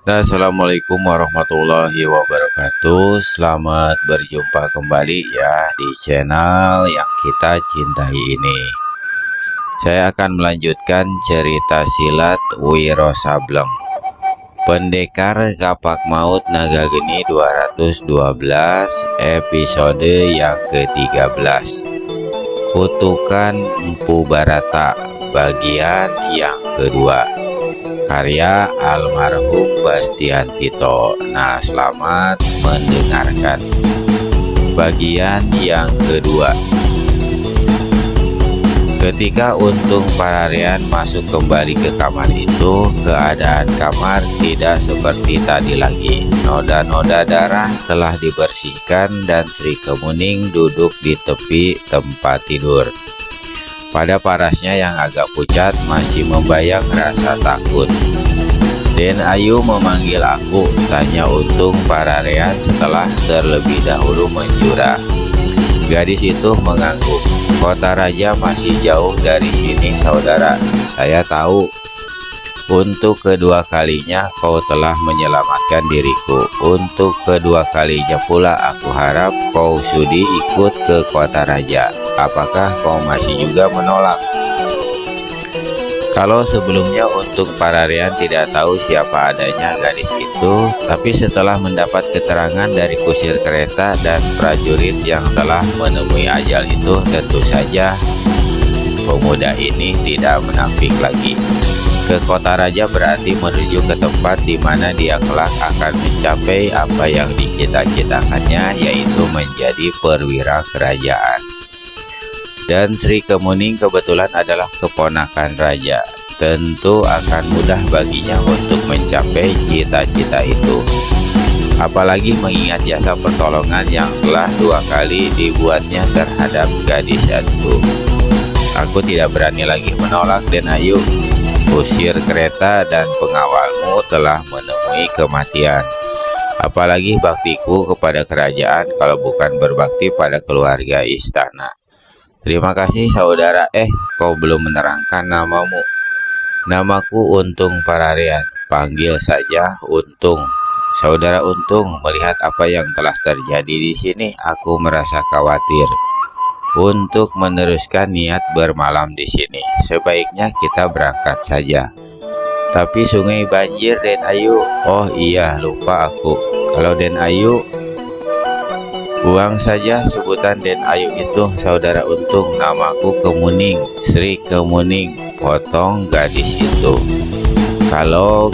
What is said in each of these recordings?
Assalamualaikum warahmatullahi wabarakatuh. Selamat berjumpa kembali ya di channel yang kita cintai ini. Saya akan melanjutkan cerita silat Wiro Sableng, Pendekar Kapak Maut Naga Geni 212, episode yang ke-13, Kutukan Empu Barata, bagian yang kedua, karya almarhum Bastian Tito. Nah, selamat mendengarkan bagian yang kedua. Ketika Untung Pararean masuk kembali ke kamar itu, keadaan kamar tidak seperti tadi lagi. Noda-noda darah telah dibersihkan dan Sri Kemuning duduk di tepi tempat tidur. Pada parasnya yang agak pucat masih membayang rasa takut. "Den Ayu memanggil aku," tanya Untung Pararean setelah terlebih dahulu menjura. Gadis itu mengangguk. "Kota Raja masih jauh dari sini, saudara. Saya tahu. Untuk kedua kalinya kau telah menyelamatkan diriku. Untuk kedua kalinya pula aku harap kau sudi ikut ke Kota Raja. Apakah kau masih juga menolak?" Kalau sebelumnya Untung Pararean tidak tahu siapa adanya gadis itu, tapi setelah mendapat keterangan dari kusir kereta dan prajurit yang telah menemui ajal itu, tentu saja pemuda ini tidak menampik lagi. Ke Kota Raja berarti menuju ke tempat di mana dia kelak akan mencapai apa yang dicita-citakannya, yaitu menjadi perwira kerajaan. Dan Sri Kemuning kebetulan adalah keponakan raja. Tentu akan mudah baginya untuk mencapai cita-cita itu. Apalagi mengingat jasa pertolongan yang telah 2 kali dibuatnya terhadap gadis itu. "Aku tidak berani lagi menolak, Den Ayu. Kusir kereta dan pengawalmu telah menemui kematian. Apalagi baktiku kepada kerajaan kalau bukan berbakti pada keluarga istana." "Terima kasih, saudara. Kau belum menerangkan namamu." "Namaku Untung Pararean. Panggil saja Untung." "Saudara Untung, melihat apa yang telah terjadi di sini, aku merasa khawatir untuk meneruskan niat bermalam di sini. Sebaiknya kita berangkat saja." "Tapi sungai banjir, Den Ayu." "Oh iya, lupa aku. Kalau Den Ayu, buang saja sebutan Den Ayu itu, saudara Untung. Namaku Kemuning, Sri Kemuning," potong gadis itu. Kalau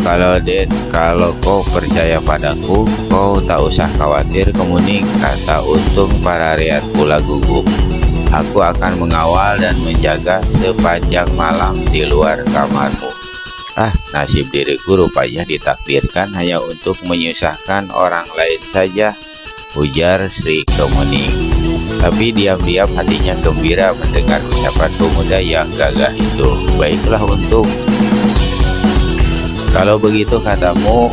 kau percaya padaku, kau tak usah khawatir, Kemuning," kata Untung Pararean pula gugup. "Aku akan mengawal dan menjaga sepanjang malam di luar kamarmu." "Ah, nasib diriku rupanya ditakdirkan hanya untuk menyusahkan orang lain saja," ujar Sri Kemuning. Tapi diam-diam hatinya gembira mendengar ucapan pemuda yang gagah itu. "Baiklah Untung, kalau begitu katamu,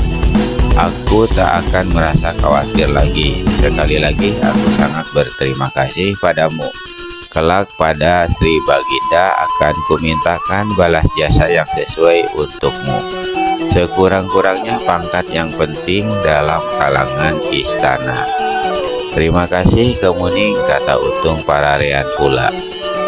aku tak akan merasa khawatir lagi. Sekali lagi aku sangat berterima kasih padamu. Kelak pada Sri Baginda akan kumintakan balas jasa yang sesuai untukmu. Sekurang-kurangnya pangkat yang penting dalam kalangan istana." "Terima kasih, Kemuning," kata Untung Pararean pula.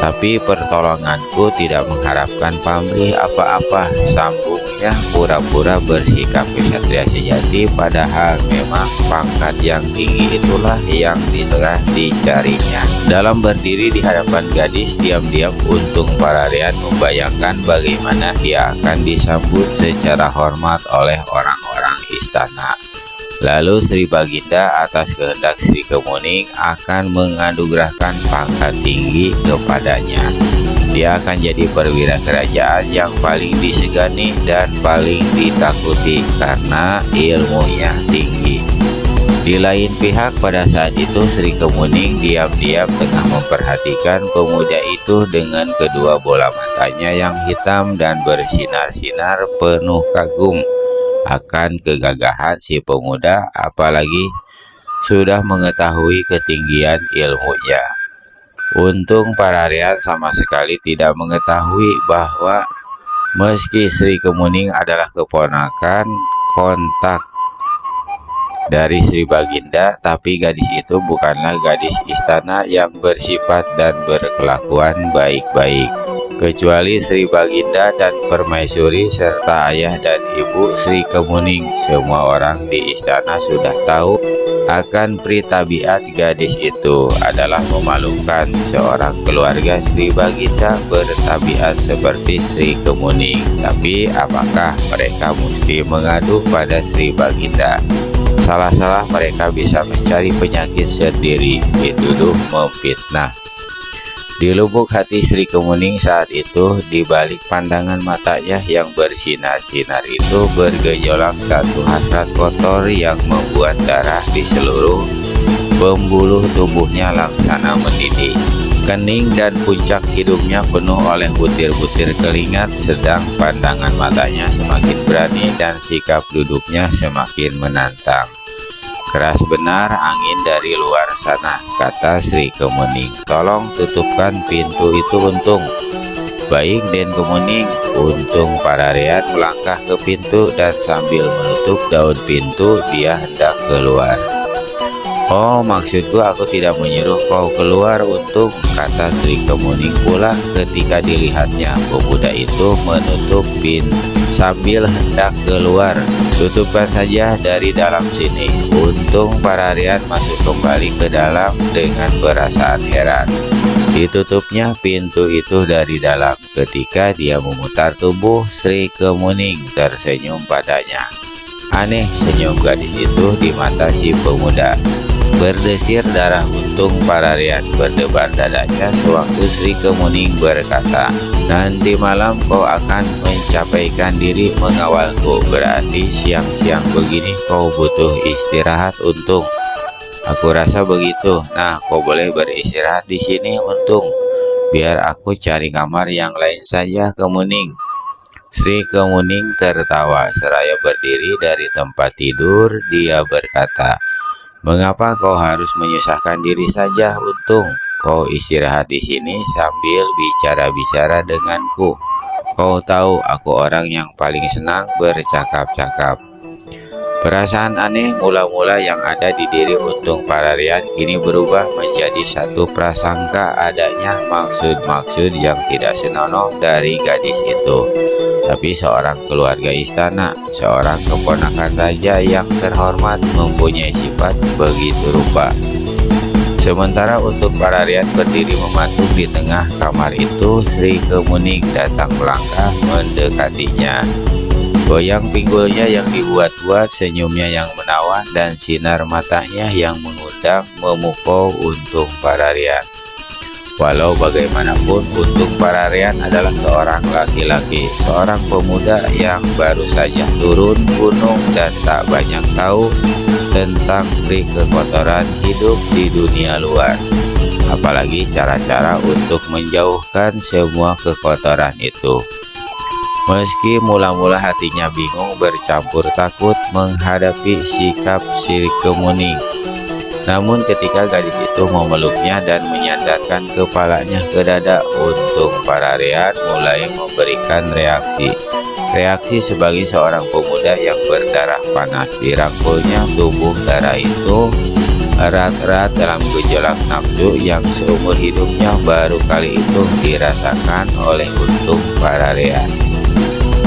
"Tapi pertolonganku tidak mengharapkan pamrih apa-apa," sambungnya pura-pura bersikap kesatria sejati, padahal memang pangkat yang tinggi itulah yang telah dicarinya. Dalam berdiri di hadapan gadis, diam-diam Untung Pararean membayangkan bagaimana dia akan disambut secara hormat oleh orang-orang istana. Lalu Sri Baginda atas kehendak Sri Kemuning akan menganugerahkan pangkat tinggi kepadanya. Dia akan jadi perwira kerajaan yang paling disegani dan paling ditakuti karena ilmunya tinggi. Di lain pihak, pada saat itu Sri Kemuning diam-diam tengah memperhatikan pemuda itu dengan kedua bola matanya yang hitam dan bersinar-sinar penuh kagum akan kegagahan si pemuda, apalagi sudah mengetahui ketinggian ilmunya. Untung Pararean sama sekali tidak mengetahui bahwa meski Sri Kemuning adalah keponakan kontak dari Sri Baginda, tapi gadis itu bukanlah gadis istana yang bersifat dan berkelakuan baik-baik. Kecuali Sri Baginda dan Permaisuri serta ayah dan ibu Sri Kemuning, semua orang di istana sudah tahu akan pritabiat gadis itu adalah memalukan. Seorang keluarga Sri Baginda bertabiat seperti Sri Kemuning, tapi apakah mereka mesti mengadu pada Sri Baginda? Salah-salah mereka bisa mencari penyakit sendiri, dituduh memfitnah. Di lubuk hati Sri Kemuning saat itu, di balik pandangan matanya yang bersinar-sinar itu bergejolak satu hasrat kotor yang membuat darah di seluruh pembuluh tubuhnya laksana mendidih. Kening dan puncak hidungnya penuh oleh butir-butir keringat, sedang pandangan matanya semakin berani dan sikap duduknya semakin menantang. Keras benar angin dari luar sana, kata Sri Kemuning. Tolong tutupkan pintu itu, Untung. Baik, Den Kemuning. Untung Pararean melangkah ke pintu dan sambil menutup daun pintu, dia hendak keluar. Oh, maksudku aku tidak menyuruh kau keluar, Untung, kata Sri Kemuning pula ketika dilihatnya pemuda itu menutup pintu sambil hendak keluar. Tutupkan saja dari dalam sini. Untung Pararean masuk kembali ke dalam dengan perasaan heran. Ditutupnya pintu itu dari dalam. Ketika dia memutar tubuh, Sri Kemuning tersenyum padanya. Aneh senyum gadis itu di mata si pemuda. Berdesir darah Untung Pararean, berdebar dadanya sewaktu Sri Kemuning berkata, nanti malam kau akan mencapaikan diri mengawalku. Berarti siang-siang begini kau butuh istirahat, Untung. Aku rasa begitu. Nah, kau boleh beristirahat di sini, Untung. Biar aku cari kamar yang lain saja, Kemuning. Sri Kemuning tertawa seraya berdiri dari tempat tidur. Dia berkata, mengapa kau harus menyusahkan diri saja, Untung? Kau istirahat di sini sambil bicara-bicara denganku. Kau tahu aku orang yang paling senang bercakap-cakap. Perasaan aneh mula-mula yang ada di diri Untung Pararean kini berubah menjadi satu prasangka adanya maksud-maksud yang tidak senonoh dari gadis itu. Tapi seorang keluarga istana, seorang keponakan raja yang terhormat mempunyai sifat begitu rupa. Sementara Untung Pararean berdiri mematung di tengah kamar itu, Sri Kemuning datang melangkah mendekatinya. Goyang pinggulnya yang dibuat-buat, senyumnya yang menawan, dan sinar matanya yang mengundang memukau Untung Pararean. Walau bagaimanapun, Untung Pararean adalah seorang laki-laki, seorang pemuda yang baru saja turun gunung dan tak banyak tahu tentang trik kekotoran hidup di dunia luar. Apalagi cara-cara untuk menjauhkan semua kekotoran itu. Meski mula-mula hatinya bingung bercampur takut menghadapi sikap Sri Kemuning, namun ketika gadis itu memeluknya dan menyandarkan kepalanya ke dada, Untung Pararean mulai memberikan reaksi sebagai seorang pemuda yang berdarah panas. Dirangkulnya tubuh darah itu erat-erat dalam gejolak nafsu yang seumur hidupnya baru kali itu dirasakan oleh Untung Pararean.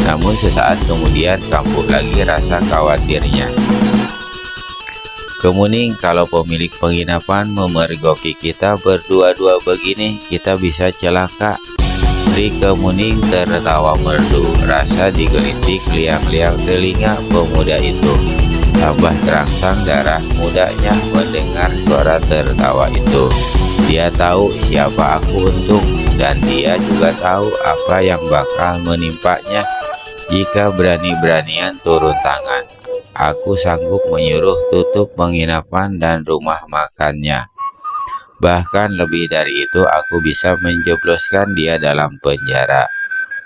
Namun sesaat kemudian kambuh lagi rasa khawatirnya. Kemuning, kalau pemilik penginapan memergoki kita berdua-dua begini, kita bisa celaka. Sri Kemuning tertawa merdu, rasa digelitik liang-liang telinga pemuda itu. Tambah terangsang darah mudanya mendengar suara tertawa itu. Dia tahu siapa aku, Untung, dan dia juga tahu apa yang bakal menimpanya jika berani-beranian turun tangan. Aku sanggup menyuruh tutup penginapan dan rumah makannya. Bahkan lebih dari itu, aku bisa menjebloskan dia dalam penjara.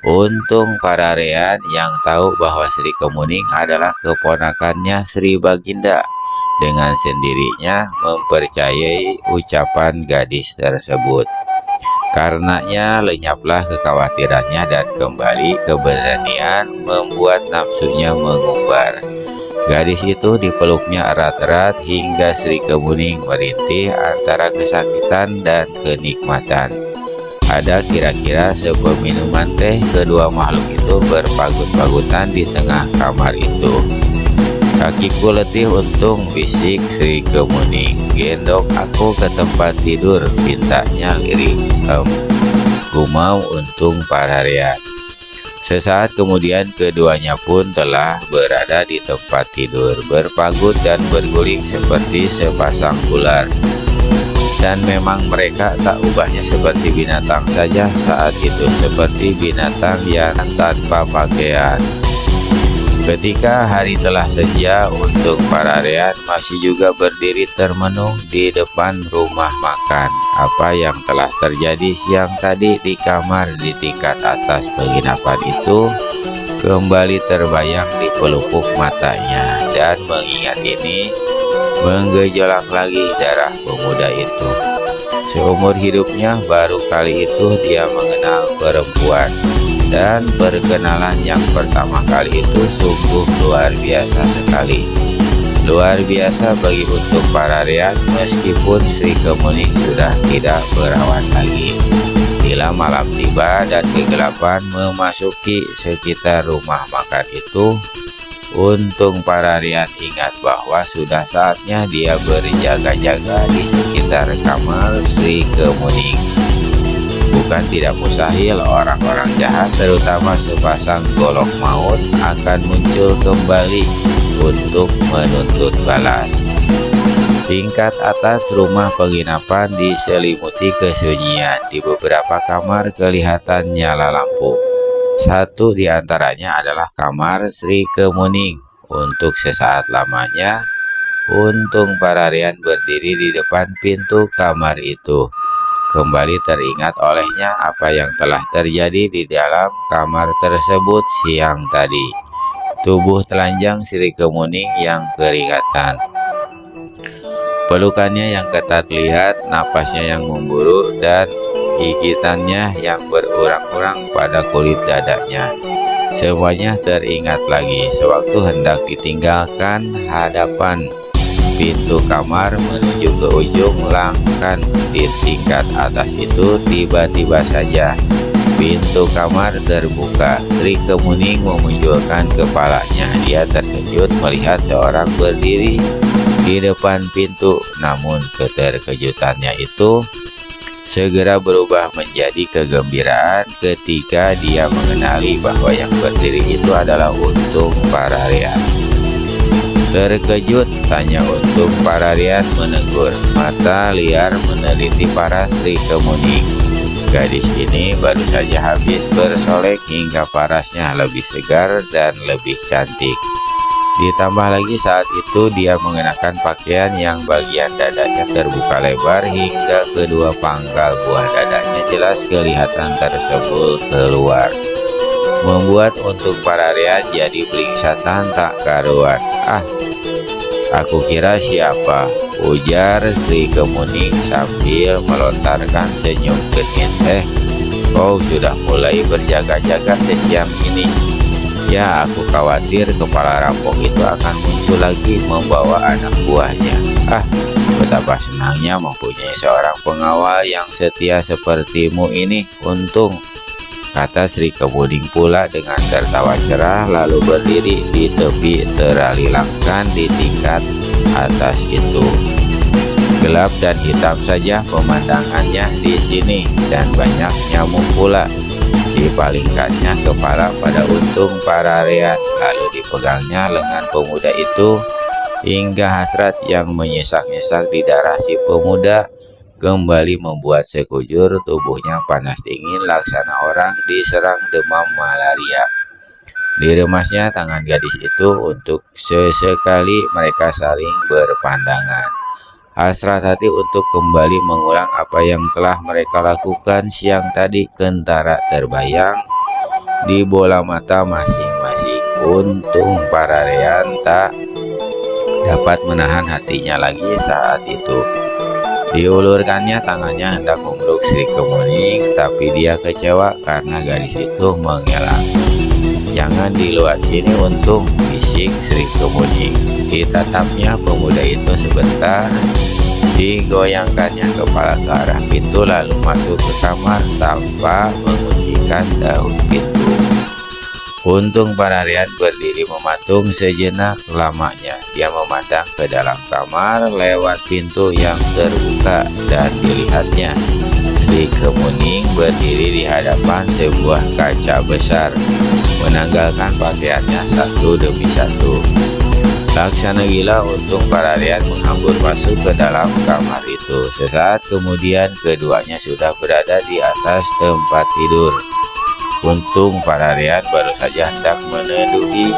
Untung Pararean yang tahu bahwa Sri Kemuning adalah keponakannya Sri Baginda, dengan sendirinya mempercayai ucapan gadis tersebut. Karenanya lenyaplah kekhawatirannya dan kembali keberanian membuat nafsunya mengumbar. Gadis itu dipeluknya erat-erat hingga Sri Kemuning merintih antara kesakitan dan kenikmatan. Ada kira-kira sepeminuman teh, kedua makhluk itu berpagut-pagutan di tengah kamar itu. "Kakiku letih Untung," bisik Sri Kemuning. "Gendong aku ke tempat tidur," pintanya lirih. Gumam Untung Pararean. Sesaat kemudian keduanya pun telah berada di tempat tidur, berpagut dan berguling seperti sepasang ular. Dan memang mereka tak ubahnya seperti binatang saja saat itu, seperti binatang yang tanpa pakaian. Ketika hari telah senja, Untung Pararean masih juga berdiri termenung di depan rumah makan. Apa yang telah terjadi siang tadi di kamar di tingkat atas penginapan itu kembali terbayang di pelupuk matanya, dan mengingat ini menggejolak lagi darah pemuda itu. Seumur hidupnya baru kali itu dia mengenal perempuan, dan perkenalan yang pertama kali itu sungguh luar biasa sekali. Luar biasa bagi Untung Pararean meskipun Sri Kemuning sudah tidak perawan lagi. Bila malam tiba dan kegelapan memasuki sekitar rumah makan itu, Untung Pararean ingat bahwa sudah saatnya dia berjaga-jaga di sekitar kamar Sri Kemuning. Bukan tidak mustahil orang-orang jahat, terutama sepasang golok maut, akan muncul kembali untuk menuntut balas. Tingkat atas rumah penginapan diselimuti kesunyian. Di beberapa kamar kelihatan nyala lampu. Satu di antaranya adalah kamar Sri Kemuning. Untuk sesaat lamanya, Untung Pararean berdiri di depan pintu kamar itu. Kembali teringat olehnya apa yang telah terjadi di dalam kamar tersebut siang tadi. Tubuh telanjang Sri Kemuning yang keringatan, pelukannya yang ketat lihat, napasnya yang memburu, dan gigitannya yang berurang-urang pada kulit dadanya. Semuanya teringat lagi sewaktu hendak ditinggalkan hadapan pintu kamar menuju ke ujung langkan di tingkat atas itu. Tiba-tiba saja pintu kamar terbuka. Sri Kemuning memunculkan kepalanya. Dia terkejut melihat seorang berdiri di depan pintu, namun keterkejutannya itu segera berubah menjadi kegembiraan ketika dia mengenali bahwa yang berdiri itu adalah Untung Pararean. "Terkejut?" tanya Untung Pararean menegur. Mata liar meneliti paras Sri Kemuning. Gadis ini baru saja habis bersolek hingga parasnya lebih segar dan lebih cantik. Ditambah lagi saat itu dia mengenakan pakaian yang bagian dadanya terbuka lebar hingga kedua pangkal buah dadanya jelas kelihatan tersembul keluar, membuat Untung Pararean jadi belingsatan tak karuan. "Ah, aku kira siapa?" ujar Sri Kemuning sambil melontarkan senyum genit. Kau sudah mulai berjaga-jaga sesiang ini?" "Ya, aku khawatir kepala rampok itu akan muncul lagi membawa anak buahnya." "Ah, betapa senangnya mempunyai seorang pengawal yang setia sepertimu ini, Untung," kata Sri Kemuning pula dengan tertawa cerah, lalu berdiri di tepi terali langkan di tingkat atas itu. Gelap dan hitam saja pemandangannya di sini, dan banyak nyamuk pula. Dipalingkannya kepala pada Untung Pararean, lalu dipegangnya lengan pemuda itu hingga hasrat yang menyesak-nyesak di darah si pemuda kembali membuat sekujur tubuhnya panas dingin laksana orang diserang demam malaria. Diremasnya tangan gadis itu untuk sesekali mereka saling berpandangan. Hasrat hati untuk kembali mengulang apa yang telah mereka lakukan siang tadi kentara terbayang di bola mata masing-masing. Untung Pararean tak dapat menahan hatinya lagi saat itu. Diulurkannya tangannya hendak memeluk Sri Kemuning, tapi dia kecewa karena gadis itu mengelak. "Jangan di luar sini, Untung," bisik cacing Sri Kemuning. Ditatapnya pemuda itu sebentar, digoyangkannya kepala ke arah pintu lalu masuk ke kamar tanpa menguncikan daun pintu. Untung Pararian berdiri mematung sejenak lamanya. Dia memandang ke dalam kamar lewat pintu yang terbuka dan dilihatnya Sri Kemuning berdiri di hadapan sebuah kaca besar, menanggalkan pakaiannya satu demi satu. Laksana gila, Untung Pararian menghambur masuk ke dalam kamar itu. Sesaat kemudian keduanya sudah berada di atas tempat tidur. Untung Pararian baru saja hendak meneduhi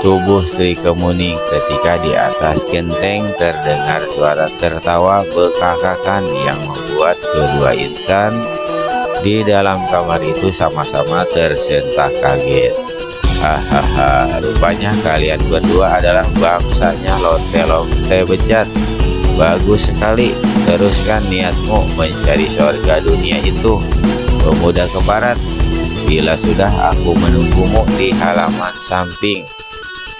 tubuh Sri Kemuning ketika di atas genteng terdengar suara tertawa bekakakan yang membuat kedua insan di dalam kamar itu sama-sama tersentak kaget. Hahaha, rupanya kalian berdua adalah bangsanya lonte-lonte bejat. Bagus sekali, teruskan niatmu mencari surga dunia itu, pemuda keparat. Bila sudah, aku menunggumu di halaman samping.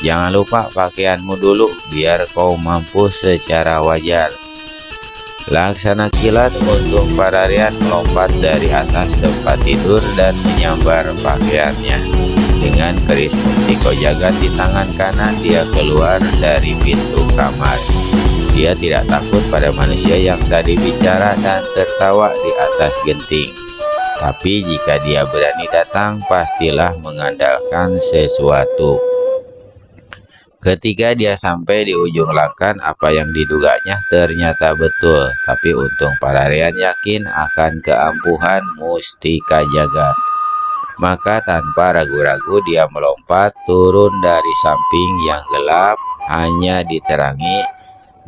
Jangan lupa pakaianmu dulu biar kau mampu secara wajar. Laksana kilat, Untung Pararian melompat dari atas tempat tidur dan menyambar pakaiannya. Dengan keris mustiko jagat di tangan kanan, dia keluar dari pintu kamar. Dia tidak takut pada manusia yang tadi bicara dan tertawa di atas genting. Tapi jika dia berani datang, pastilah mengandalkan sesuatu. Ketika dia sampai di ujung langkan, apa yang diduganya ternyata betul. Tapi Untung Pararian yakin akan keampuhan mustika jagat. Maka tanpa ragu-ragu dia melompat turun dari samping yang gelap, hanya diterangi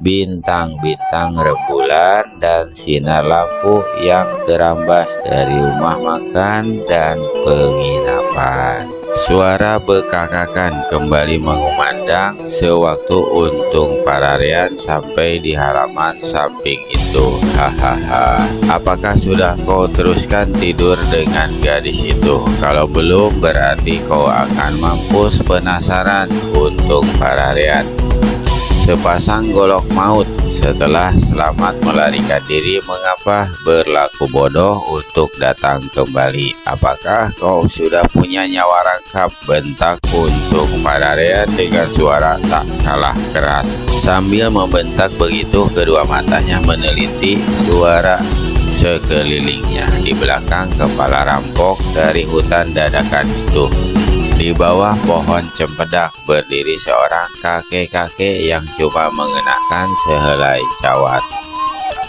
bintang-bintang rembulan dan sinar lampu yang terambas dari rumah makan dan penginapan. Suara bekakakan kembali mengumandang sewaktu Untung Pararian sampai di halaman samping itu. Hahaha, apakah sudah kau teruskan tidur dengan gadis itu? Kalau belum, berarti kau akan mampus penasaran, Untung Pararian. Sepasang golok maut, setelah selamat melarikan diri, mengapa berlaku bodoh untuk datang kembali? Apakah kau sudah punya nyawa rangkap? Bentak Untung Pararian dengan suara tak kalah keras. Sambil membentak begitu, kedua matanya meneliti suara sekelilingnya. Di belakang kepala rampok dari hutan dadakan itu, di bawah pohon cempedak, berdiri seorang kakek-kakek yang cuma mengenakan sehelai cawat.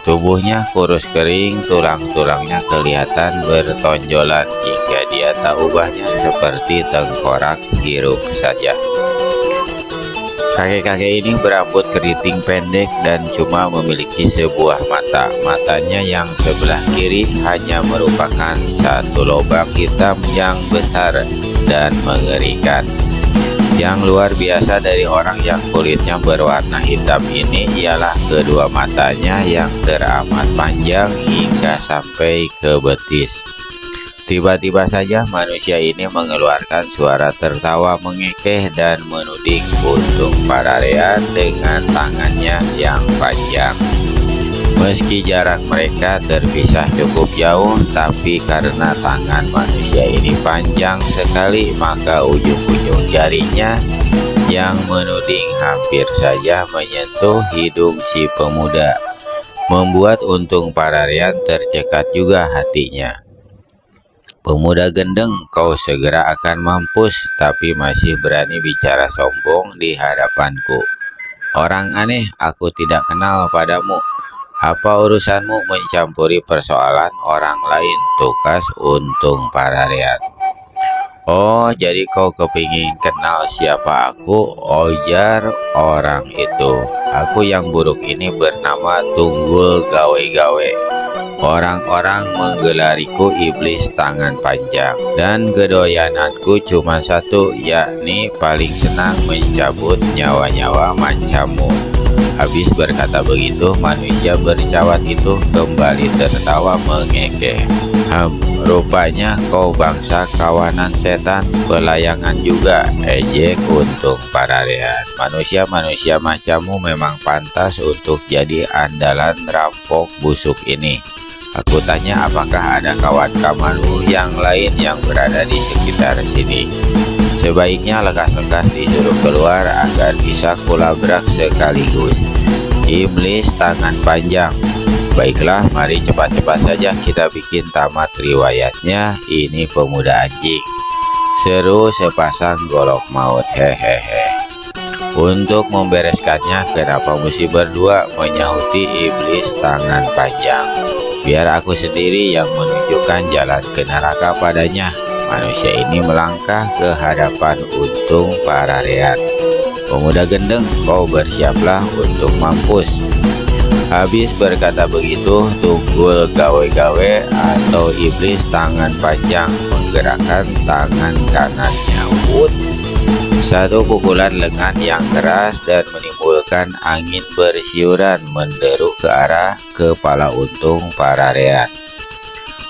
Tubuhnya kurus kering, tulang-tulangnya kelihatan bertonjolan hingga dia tak ubahnya seperti tengkorak hirup saja. Kakek-kakek ini berambut keriting pendek dan cuma memiliki sebuah mata. Matanya yang sebelah kiri hanya merupakan satu lubang hitam yang besar dan mengerikan. Yang luar biasa dari orang yang kulitnya berwarna hitam ini ialah kedua matanya yang teramat panjang hingga sampai ke betis. Tiba-tiba saja manusia ini mengeluarkan suara tertawa mengekeh dan menuding Untung Pararian dengan tangannya yang panjang. Meski jarak mereka terpisah cukup jauh, tapi karena tangan manusia ini panjang sekali, maka ujung-ujung jarinya yang menuding hampir saja menyentuh hidung si pemuda, membuat Untung Pararian tercekat juga hatinya. Pemuda gendeng, kau segera akan mampus, tapi masih berani bicara sombong di hadapanku. Orang aneh, aku tidak kenal padamu. Apa urusanmu mencampuri persoalan orang lain? Tukas Untung Pararian. Oh, jadi kau kepingin kenal siapa aku? Ujar orang itu. Aku yang buruk ini bernama Tunggul Gawe-Gawe. Orang-orang menggelariku iblis tangan panjang, dan kedoyananku cuma satu, yakni paling senang mencabut nyawa-nyawa macammu. Habis berkata begitu, manusia bercawat itu kembali tertawa mengekeh. Rupanya kau bangsa kawanan setan, pelayangan juga, ejek Untung Pararean. Manusia-manusia macammu memang pantas untuk jadi andalan rampok busuk ini. Aku tanya, apakah ada kawan kamanmu yang lain yang berada di sekitar sini? Sebaiknya lekas-lekas disuruh keluar agar bisa kulabrak sekaligus. Iblis tangan panjang. Baiklah, mari cepat-cepat saja kita bikin tamat riwayatnya. Ini pemuda anjing, seru sepasang golok maut. Hehehe. Untuk membereskannya, kenapa mesti berdua, menyahuti iblis tangan panjang. Biar aku sendiri yang menunjukkan jalan ke neraka padanya. Manusia ini melangkah ke hadapan Untung Pararean. Pemuda gendeng, kau bersiaplah untuk mampus. Habis berkata begitu, Tunggul Gawe-Gawe atau iblis tangan panjang menggerakkan tangan kanannya. Satu pukulan lengan yang keras dan menimbulkan angin bersiuran menderu ke arah kepala Untung Pararean.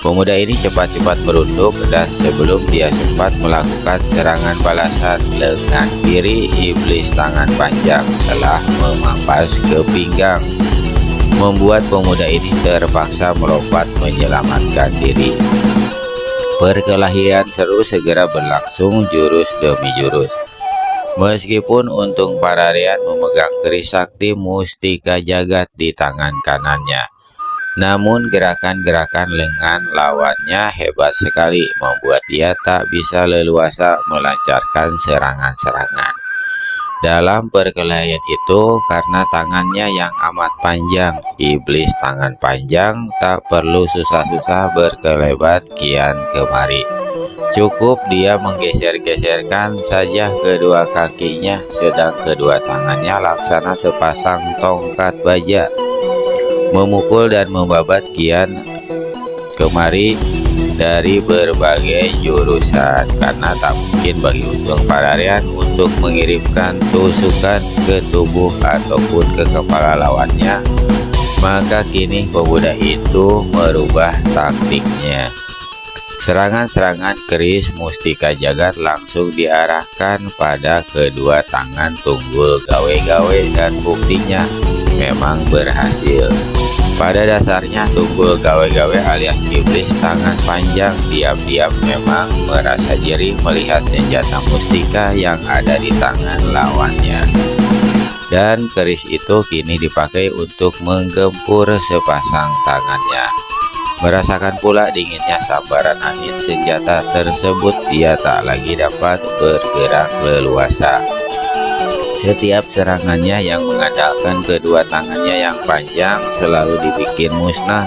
Pemuda ini cepat-cepat merunduk dan sebelum dia sempat melakukan serangan balasan, lengan kiri iblis tangan panjang telah memampas ke pinggang, membuat pemuda ini terpaksa melompat menyelamatkan diri. Perkelahian seru segera berlangsung jurus demi jurus. Meskipun Untung Pararean memegang keris sakti Mustika Jagat di tangan kanannya, namun gerakan-gerakan lengan lawannya hebat sekali, membuat dia tak bisa leluasa melancarkan serangan-serangan. Dalam perkelahian itu, karena tangannya yang amat panjang, iblis tangan panjang tak perlu susah-susah berkelebat kian kemari. Cukup dia menggeser-geserkan saja kedua kakinya, sedang kedua tangannya laksana sepasang tongkat baja, memukul dan membabat kian kemari dari berbagai jurusan. Karena tak mungkin bagi Untung Pararean untuk mengirimkan tusukan ke tubuh ataupun ke kepala lawannya, maka kini pemuda itu merubah taktiknya. Serangan-serangan keris Mustika Jagat langsung diarahkan pada kedua tangan Tunggul Gawe-Gawe dan buktinya memang berhasil. Pada dasarnya Tunggul Gawe-Gawe alias iblis tangan panjang diam-diam memang merasa jeri melihat senjata mustika yang ada di tangan lawannya. Dan keris itu kini dipakai untuk menggempur sepasang tangannya. Merasakan pula dinginnya sambaran angin senjata tersebut, dia tak lagi dapat bergerak leluasa. Setiap serangannya yang mengandalkan kedua tangannya yang panjang selalu dibikin musnah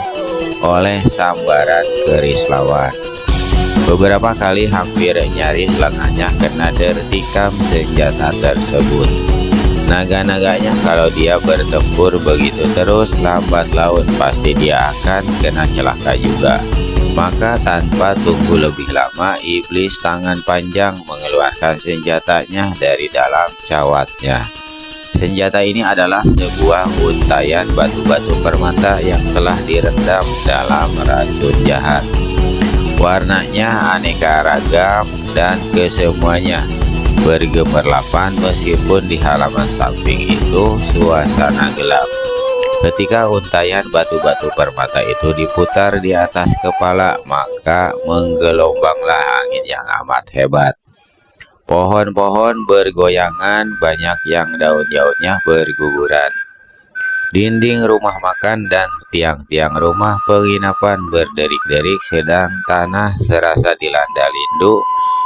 oleh sambaran keris lawan. Beberapa kali hampir nyaris lengannya kena tertikam senjata tersebut. Naga-naganya kalau dia bertempur begitu terus, lambat laun pasti dia akan kena celaka juga. Maka tanpa tunggu lebih lama, iblis tangan panjang mengeluarkan senjatanya dari dalam cawatnya. Senjata ini adalah sebuah untayan batu-batu permata yang telah direndam dalam racun jahat. Warnanya aneka ragam dan kesemuanya bergemerlapan, meskipun di halaman samping itu suasana gelap. Ketika untayan batu-batu permata itu diputar di atas kepala, maka menggelombanglah angin yang amat hebat. Pohon-pohon bergoyangan, banyak yang daun-daunnya berguguran. Dinding rumah makan dan tiang-tiang rumah penginapan berderik-derik, sedang tanah serasa dilanda lindu.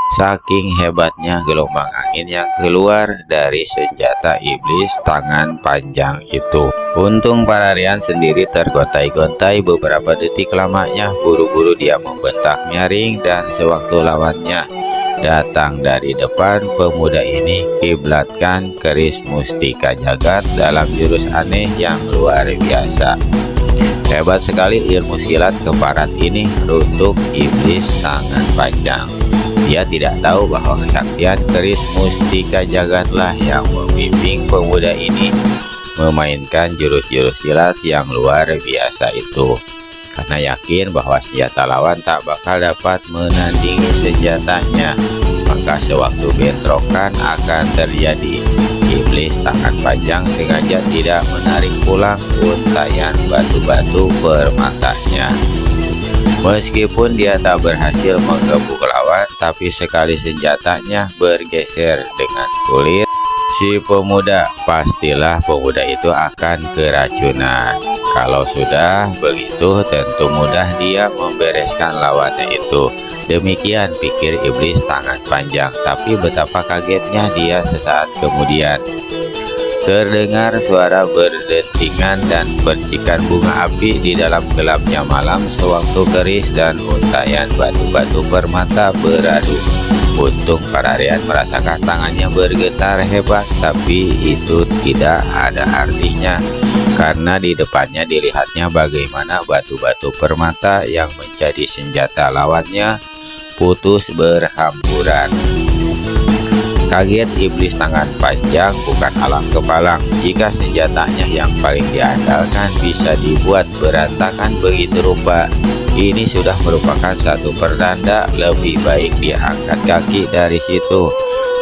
Saking hebatnya gelombang angin yang keluar dari senjata iblis tangan panjang itu. Untung Pararean sendiri tergontai-gontai beberapa detik lamanya. Buru-buru dia membentak nyaring, dan sewaktu lawannya datang dari depan, pemuda ini kiblatkan keris Mustika Jagat dalam jurus aneh yang luar biasa. Hebat sekali ilmu silat keparat ini untuk iblis tangan panjang. Dia tidak tahu bahwa kesaktian keris Mustika Jagatlah yang membimbing pemuda ini memainkan jurus-jurus silat yang luar biasa itu. karena yakin bahwa senjata lawan tak bakal dapat menandingi senjatanya. Maka sewaktu bentrokan akan terjadi, iblis tangan panjang sengaja tidak menarik pulang untayan batu-batu permatanya. Meskipun dia tak berhasil menggebuk lawan, tapi sekali senjatanya bergeser dengan kulit si pemuda, pastilah pemuda itu akan keracunan. Kalau sudah begitu, tentu mudah dia membereskan lawannya itu. Demikian pikir iblis tangan panjang, tapi betapa kagetnya dia sesaat kemudian. Terdengar suara berdentingan dan percikan bunga api di dalam gelapnya malam sewaktu keris dan untayan batu-batu permata beradu. Untung Pararian merasakan tangannya bergetar hebat, tapi itu tidak ada artinya, karena di depannya dilihatnya bagaimana batu-batu permata yang menjadi senjata lawannya putus berhamburan. Kaget iblis tangan panjang bukan alang kepalang. Jika senjatanya yang paling diandalkan bisa dibuat berantakan begitu rupa, ini sudah merupakan satu pertanda lebih baik dia angkat kaki dari situ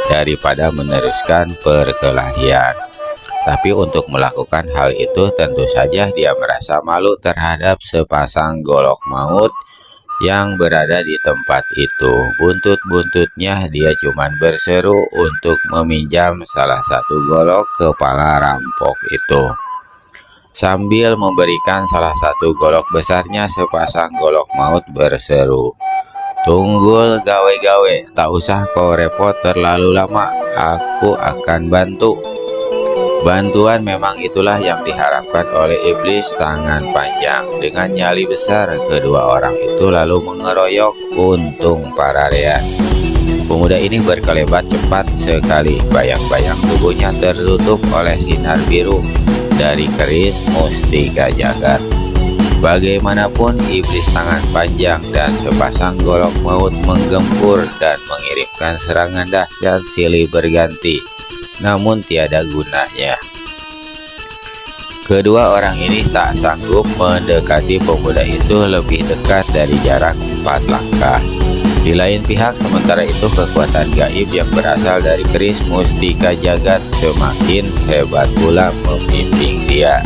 daripada meneruskan perkelahian. Tapi untuk melakukan hal itu tentu saja dia merasa malu terhadap sepasang golok maut yang berada di tempat itu. Buntut-buntutnya dia cuman berseru untuk meminjam salah satu golok kepala rampok itu. Sambil memberikan salah satu golok besarnya, sepasang golok maut berseru, "Tunggul gawe-gawe, tak usah kau repot terlalu lama, aku akan bantu." Bantuan memang itulah yang diharapkan oleh iblis tangan panjang. Dengan nyali besar, kedua orang itu lalu mengeroyok Untung Pararian. Pemuda ini berkelebat cepat sekali. Bayang-bayang tubuhnya tertutup oleh sinar biru dari keris mustika jagat. Bagaimanapun iblis tangan panjang dan sepasang golok maut menggempur dan mengirimkan serangan dahsyat silih berganti, namun tiada gunanya. Kedua orang ini tak sanggup mendekati pemuda itu lebih dekat dari jarak 4 langkah. Di lain pihak, sementara itu kekuatan gaib yang berasal dari keris mustika jagat semakin hebat pula membimbing dia.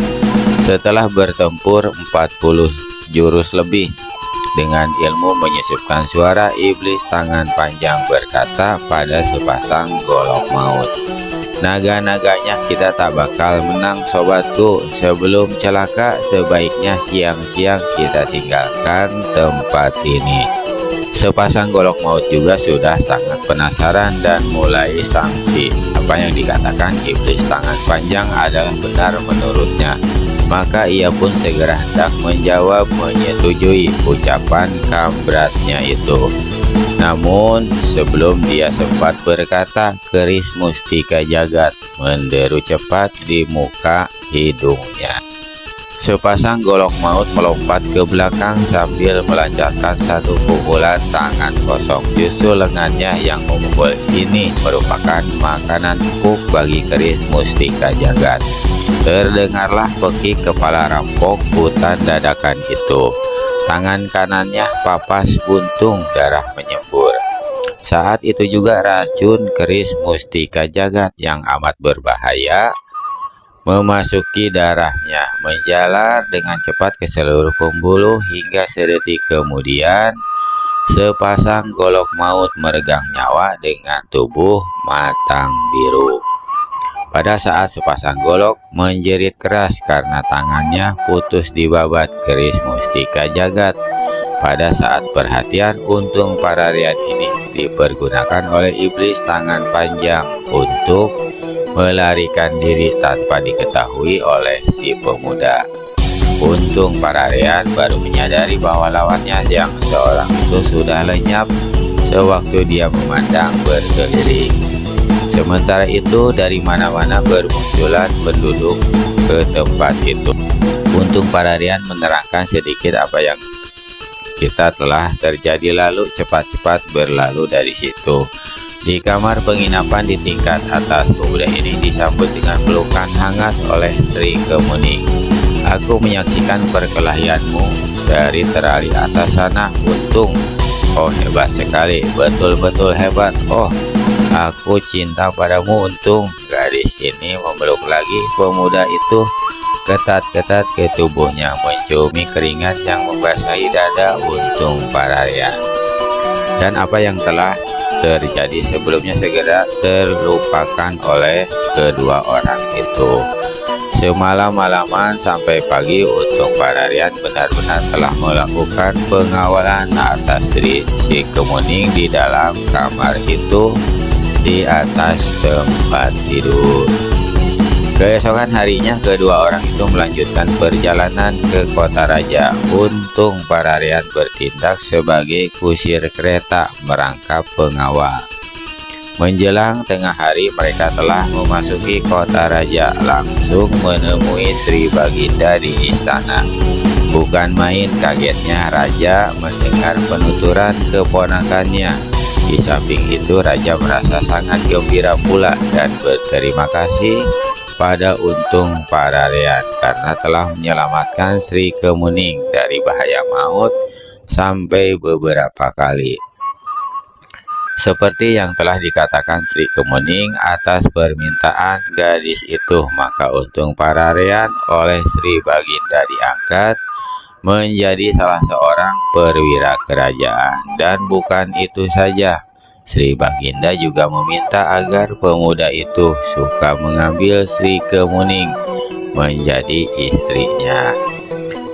Setelah bertempur 40 jurus lebih, dengan ilmu menyusupkan suara, iblis tangan panjang berkata pada sepasang golok maut, "Naga-naganya kita tak bakal menang sobatku. Sebelum celaka sebaiknya siang-siang kita tinggalkan tempat ini." Sepasang golok maut juga sudah sangat penasaran dan mulai sangsi. Apa yang dikatakan iblis tangan panjang adalah benar menurutnya. Maka ia pun segera hendak menjawab menyetujui ucapan kambratnya itu. Namun sebelum dia sempat berkata, keris mustika jagat menderu cepat di muka hidungnya. Sepasang golok maut melompat ke belakang sambil melancarkan satu pukulan tangan kosong. Justru lengannya yang memukul ini merupakan makanan empuk bagi keris mustika jagat. Terdengarlah pekik kepala rampok hutan dadakan itu. Tangan kanannya papas buntung, darah menyembur. Saat itu juga racun keris mustika jagat yang amat berbahaya memasuki darahnya, menjalar dengan cepat ke seluruh pembuluh hingga sedetik kemudian sepasang golok maut meregang nyawa dengan tubuh matang biru. Pada saat sepasang golok menjerit keras karena tangannya putus dibabat keris mustika jagat. Pada saat perhatian Untung Pararian ini dipergunakan oleh iblis tangan panjang untuk melarikan diri tanpa diketahui oleh si pemuda. Untung Pararian baru menyadari bahwa lawannya yang seorang itu sudah lenyap sewaktu dia memandang berkeliling. Sementara itu dari mana-mana bermunculan penduduk ke tempat itu. Untung Pararian menerangkan sedikit apa yang kita telah terjadi lalu cepat-cepat berlalu dari situ. Di kamar penginapan di tingkat atas, pemuda ini disambut dengan pelukan hangat oleh Sri Kemuning. "Aku menyaksikan perkelahianmu dari terali atas sana. Untung. Oh, hebat sekali, betul-betul hebat. Oh, aku cinta padamu, Untung. Gadis ini memeluk lagi pemuda itu ketat-ketat ke tubuhnya, menciumi keringat yang membasahi dada Untung Pararian. Dan apa yang telah terjadi sebelumnya segera terlupakan oleh kedua orang itu. Semalam-malaman sampai pagi, Untung Pararian benar-benar telah melakukan pengawalan atas diri si Kemuning di dalam kamar itu, di atas tempat tidur. Keesokan harinya, kedua orang itu melanjutkan perjalanan ke kota raja. Untung Pararian bertindak sebagai kusir kereta merangkap pengawal. Menjelang tengah hari, mereka telah memasuki kota raja, langsung menemui Sri Baginda di istana. Bukan main kagetnya raja mendengar penuturan keponakannya. Di samping itu, raja merasa sangat gembira pula dan berterima kasih pada Untung Pararian karena telah menyelamatkan Sri Kemuning dari bahaya maut sampai beberapa kali. Seperti yang telah dikatakan Sri Kemuning atas permintaan gadis itu, maka Untung Pararian oleh Sri Baginda diangkat menjadi salah seorang perwira kerajaan. Dan bukan itu saja, Sri Baginda juga meminta agar pemuda itu suka mengambil Sri Kemuning menjadi istrinya.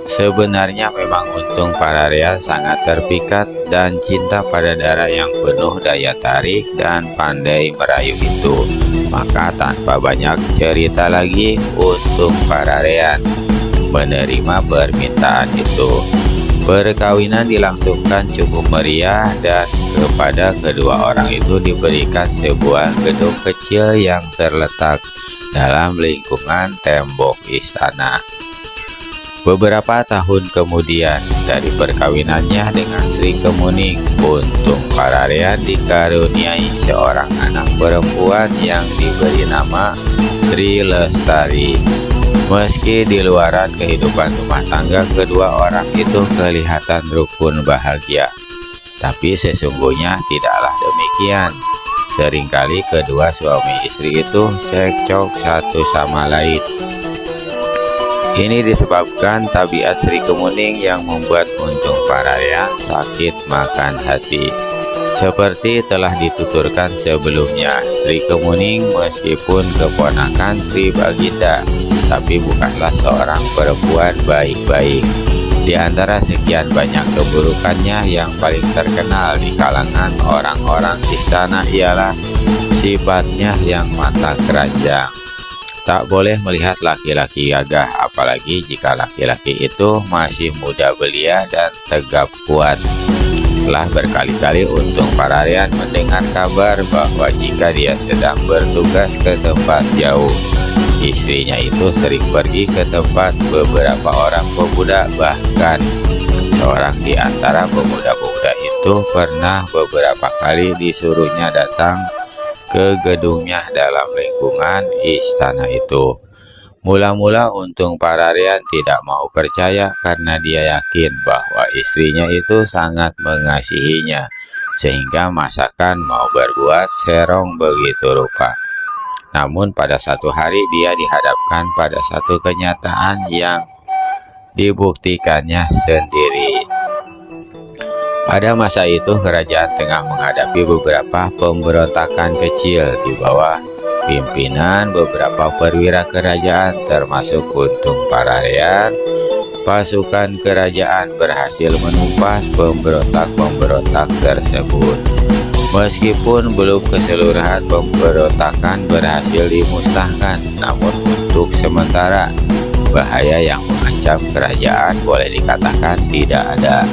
Sebenarnya memang Untung Pararian sangat terpikat dan cinta pada Dara yang penuh daya tarik dan pandai merayu itu. Maka tanpa banyak cerita lagi, Untung Pararian menerima permintaan itu. Perkawinan dilangsungkan cukup meriah dan kepada kedua orang itu diberikan sebuah gedung kecil yang terletak dalam lingkungan tembok istana. Beberapa tahun kemudian dari perkawinannya dengan Sri Kemuning, Untung Pararian dikaruniai seorang anak perempuan yang diberi nama Sri Lestari. Meski di luaran kehidupan rumah tangga kedua orang itu kelihatan rukun bahagia, tapi sesungguhnya tidaklah demikian. Seringkali kedua suami istri itu cekcok satu sama lain. Ini disebabkan tabiat Sri Kemuning yang membuat Untung Pararian sakit makan hati. Seperti telah dituturkan sebelumnya, Sri Kemuning meskipun keponakan Sri Baginda, tapi bukanlah seorang perempuan baik-baik. Di antara sekian banyak keburukannya, yang paling terkenal di kalangan orang-orang istana ialah sifatnya yang mata keranjang. Tak boleh melihat laki-laki gagah, apalagi jika laki-laki itu masih muda belia dan tegap kuat. Telah berkali-kali Untung Pararian mendengar kabar bahwa jika dia sedang bertugas ke tempat jauh, istrinya itu sering pergi ke tempat beberapa orang pemuda. Bahkan seorang di antara pemuda-pemuda itu pernah beberapa kali disuruhnya datang ke gedungnya dalam lingkungan istana itu. Mula-mula Untung Pararian tidak mau percaya karena dia yakin bahwa istrinya itu sangat mengasihinya, sehingga masakan mau berbuat serong begitu rupa. Namun pada satu hari dia dihadapkan pada satu kenyataan yang dibuktikannya sendiri. Pada masa itu kerajaan tengah menghadapi beberapa pemberontakan kecil di bawah pimpinan beberapa perwira kerajaan termasuk Untung Pararian. Pasukan kerajaan berhasil menumpas pemberontak-pemberontak tersebut. Meskipun belum keseluruhan pemberontakan berhasil dimusnahkan, namun untuk sementara bahaya yang mengancam kerajaan boleh dikatakan tidak ada.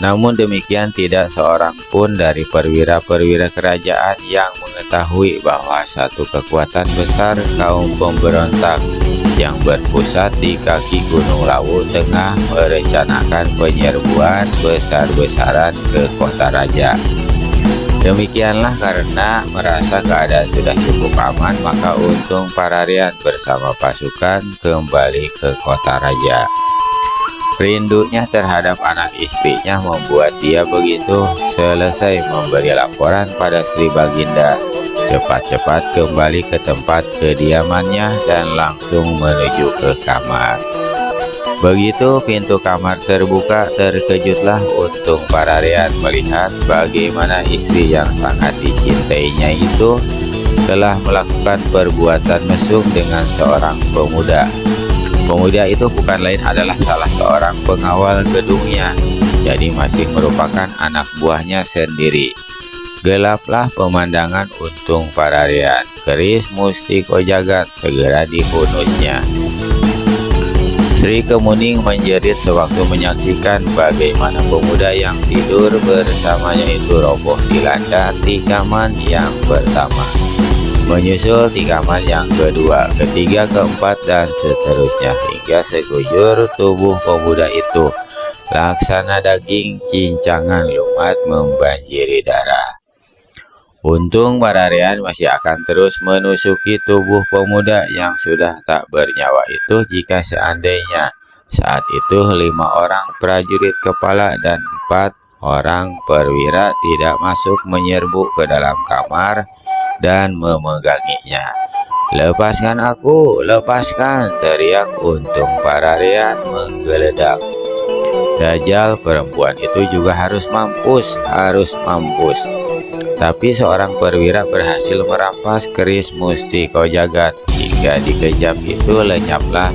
Namun demikian, tidak seorang pun dari perwira-perwira kerajaan yang mengetahui bahwa satu kekuatan besar kaum pemberontak yang berpusat di kaki Gunung Lawu tengah merencanakan penyerbuan besar-besaran ke kota raja. Demikianlah, karena merasa keadaan sudah cukup aman, maka Untung Pararian bersama pasukan kembali ke kota raja. Rindunya terhadap anak istrinya membuat dia begitu selesai memberi laporan pada Sri Baginda, cepat-cepat kembali ke tempat kediamannya dan langsung menuju ke kamar. Begitu pintu kamar terbuka, terkejutlah Untung Pararean melihat bagaimana istri yang sangat dicintainya itu telah melakukan perbuatan mesum dengan seorang pemuda. Pemuda itu bukan lain adalah salah seorang pengawal gedungnya, jadi masih merupakan anak buahnya sendiri. Gelaplah pemandangan Untung Pararean, keris Mustiko Jagat segera dihunusnya. Sri Kemuning menjerit sewaktu menyaksikan bagaimana pemuda yang tidur bersamanya itu roboh dilanda tikaman yang pertama, menyusul tikaman yang kedua, ketiga, keempat, dan seterusnya hingga sekujur tubuh pemuda itu laksana daging cincangan lumat membanjiri darah. Untung Pararean masih akan terus menusuki tubuh pemuda yang sudah tak bernyawa itu jika seandainya saat itu 5 orang prajurit kepala dan 4 orang perwira tidak masuk menyerbu ke dalam kamar dan memeganginya. "Lepaskan aku, lepaskan!" teriak Untung Pararean menggeledak. Dajjal perempuan itu juga harus mampus, harus mampus. Tapi seorang perwira berhasil merampas keris Mustiko Jagat. Hingga dikejap itu lenyaplah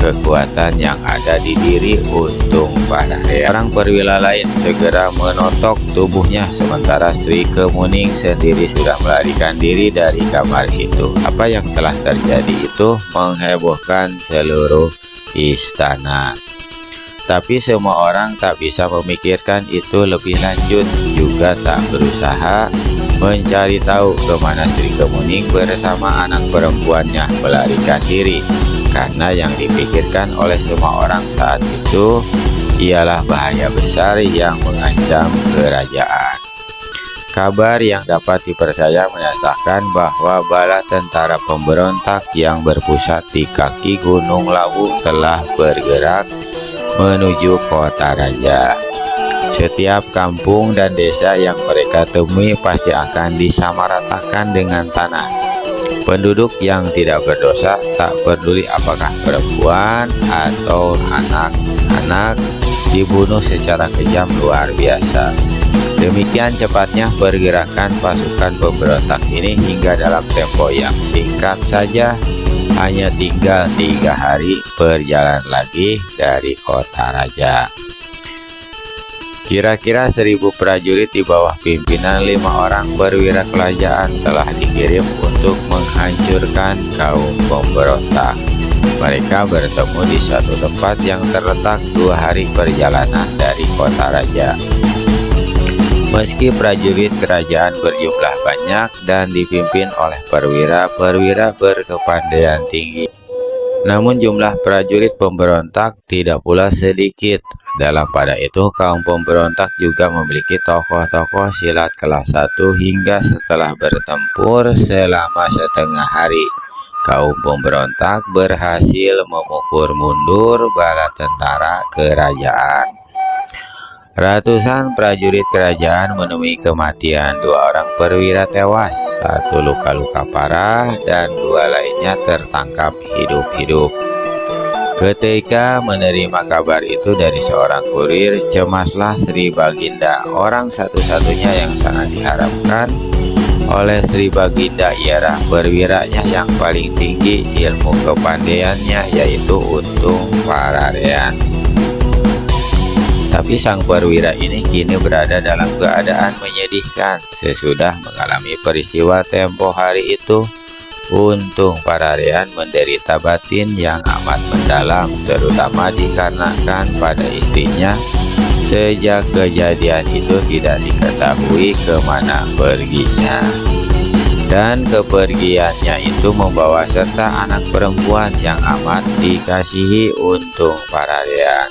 kekuatan yang ada di diri Untung Pararean. Orang perwira lain segera menotok tubuhnya, sementara Sri Kemuning sendiri sudah melarikan diri dari kamar itu. Apa yang telah terjadi itu menghebohkan seluruh istana. Tapi semua orang tak bisa memikirkan itu lebih lanjut, juga tak berusaha mencari tahu kemana Sri Kemuning bersama anak perempuannya melarikan diri, karena yang dipikirkan oleh semua orang saat itu ialah bahaya besar yang mengancam kerajaan. Kabar yang dapat dipercaya menyatakan bahwa bala tentara pemberontak yang berpusat di kaki Gunung Lawu telah bergerak menuju kota raja. Setiap kampung dan desa yang mereka temui pasti akan disamaratakan dengan tanah. Penduduk yang tidak berdosa, tak peduli apakah perempuan atau anak-anak, dibunuh secara kejam luar biasa. Demikian cepatnya pergerakan pasukan pemberontak ini hingga dalam tempo yang singkat saja hanya tinggal 3 hari perjalanan lagi dari kota raja. Kira-kira 1000 prajurit di bawah pimpinan 5 orang perwira kerajaan telah dikirim untuk menghancurkan kaum pemberontak. Mereka bertemu di suatu tempat yang terletak 2 hari perjalanan dari kota raja. Meski prajurit kerajaan berjumlah banyak dan dipimpin oleh perwira-perwira berkepandaian tinggi, namun jumlah prajurit pemberontak tidak pula sedikit. Dalam pada itu kaum pemberontak juga memiliki tokoh-tokoh silat kelas 1 hingga setelah bertempur selama setengah hari, kaum pemberontak berhasil memukul mundur bala tentara kerajaan. Ratusan prajurit kerajaan menemui kematian, 2 orang perwira tewas, 1 luka-luka parah, dan 2 lainnya tertangkap hidup-hidup. Ketika menerima kabar itu dari seorang kurir, cemaslah Sri Baginda. Orang satu-satunya yang sangat diharapkan oleh Sri Baginda ialah perwiranya yang paling tinggi ilmu kepandaiannya, yaitu Untung Pararean. Tapi sang perwira ini kini berada dalam keadaan menyedihkan. Sesudah mengalami peristiwa tempo hari itu, Untung Pararean menderita batin yang amat mendalam, terutama dikarenakan pada istrinya sejak kejadian itu tidak diketahui kemana perginya. Dan kepergiannya itu membawa serta anak perempuan yang amat dikasihi Untung Pararean.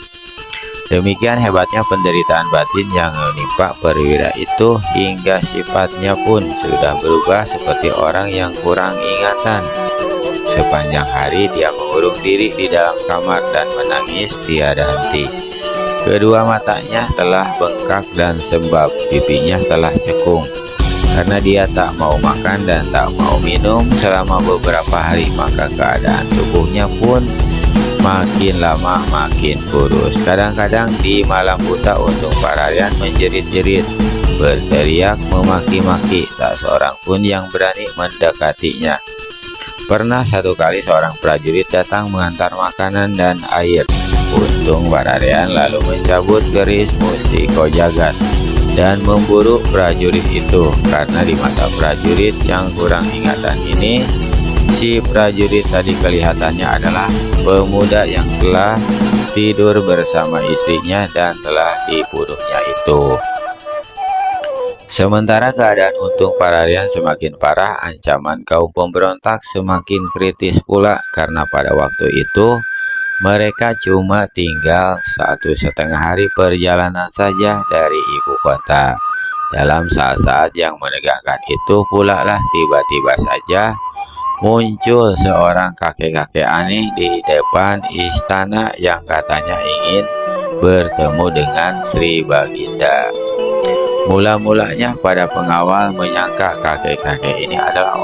Demikian hebatnya penderitaan batin yang menimpa perwira itu hingga sifatnya pun sudah berubah seperti orang yang kurang ingatan. Sepanjang hari dia mengurung diri di dalam kamar dan menangis tiada henti. Kedua matanya telah bengkak dan sembab, pipinya telah cekung. Karena dia tak mau makan dan tak mau minum selama beberapa hari, maka keadaan tubuhnya pun makin lama makin kurus. Kadang-kadang di malam buta Untung Pararian menjerit-jerit, berteriak, memaki-maki. Tak seorang pun yang berani mendekatinya. Pernah satu kali seorang prajurit datang mengantar makanan dan air. Untung Pararian lalu mencabut keris Mustiko Jagat dan memburu prajurit itu. Karena di mata prajurit yang kurang ingatan ini, si prajurit tadi kelihatannya adalah pemuda yang telah tidur bersama istrinya dan telah dibunuhnya itu. Sementara keadaan Untung Pararian semakin parah, ancaman kaum pemberontak semakin kritis pula, karena pada waktu itu mereka cuma tinggal 1,5 hari perjalanan saja dari ibu kota. Dalam saat-saat yang menegangkan itu pula lah tiba-tiba saja muncul seorang kakek-kakek aneh di depan istana yang katanya ingin bertemu dengan Sri Baginda. Mula-mulanya pada pengawal menyangka kakek-kakek ini adalah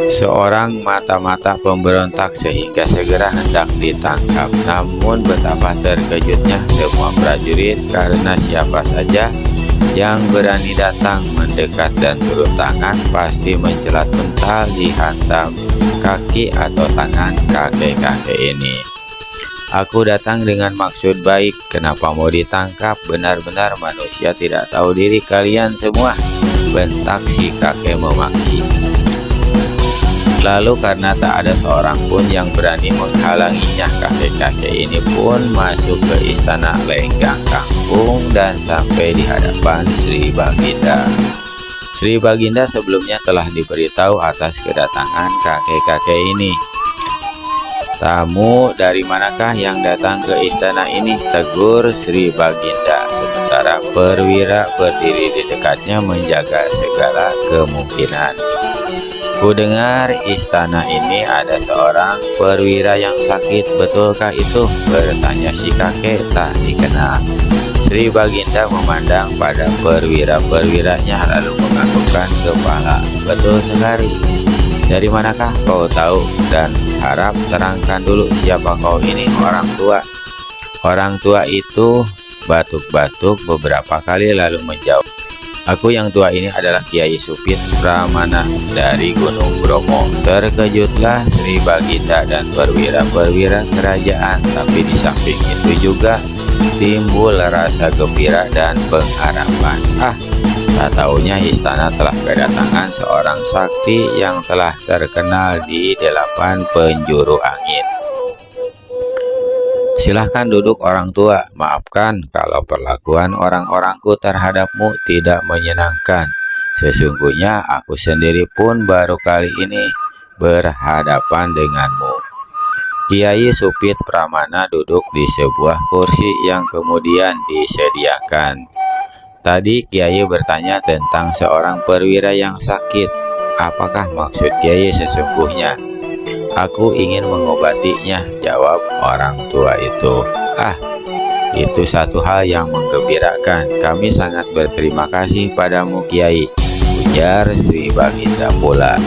seorang mata-mata pemberontak sehingga segera hendak ditangkap. Namun betapa terkejutnya semua prajurit, karena siapa saja yang berani datang mendekat dan turun tangan pasti mencelat mental dihantam kaki atau tangan kakek-kakek ini. Aku datang dengan maksud baik, kenapa mau ditangkap? Benar-benar manusia tidak tahu diri kalian semua, bentak si kakek memaki. Lalu karena tak ada seorang pun yang berani menghalanginya, kakek-kakek ini pun masuk ke istana Lenggang Kangkung dan sampai di hadapan Sri Baginda. Sri Baginda sebelumnya telah diberitahu atas kedatangan kakek-kakek ini. "Tamu dari manakah yang datang ke istana ini?" tegur Sri Baginda. Sementara perwira berdiri di dekatnya menjaga segala kemungkinan. "Ku dengar istana ini ada seorang perwira yang sakit, betulkah itu?" bertanya si kakek tak dikenal. Sri Baginda memandang pada perwira-perwiranya lalu menganggukkan kepala. "Betul sekali. Dari manakah kau tahu? Dan harap terangkan dulu siapa kau ini, orang tua." Orang tua itu batuk-batuk beberapa kali lalu menjawab, "Aku yang tua ini adalah Kiai Supit Pramana dari Gunung Bromo." Terkejutlah Sri Baginda dan perwira-perwira kerajaan, tapi di samping itu juga timbul rasa gembira dan pengharapan. Tak taunya istana telah kedatangan seorang sakti yang telah terkenal di 8 penjuru angin. "Silahkan duduk orang tua. Maafkan kalau perlakuan orang-orangku terhadapmu tidak menyenangkan. Sesungguhnya aku sendiri pun baru kali ini berhadapan denganmu." Kiai Supit Pramana duduk di sebuah kursi yang kemudian disediakan. Tadi Kiai bertanya tentang seorang perwira yang sakit. "Apakah maksud Kiai sesungguhnya?" "Aku ingin mengobatinya," jawab orang tua itu. Itu satu hal yang menggembirakan. Kami sangat berterima kasih padamu, Kiai," ujar Sri Baginda pula.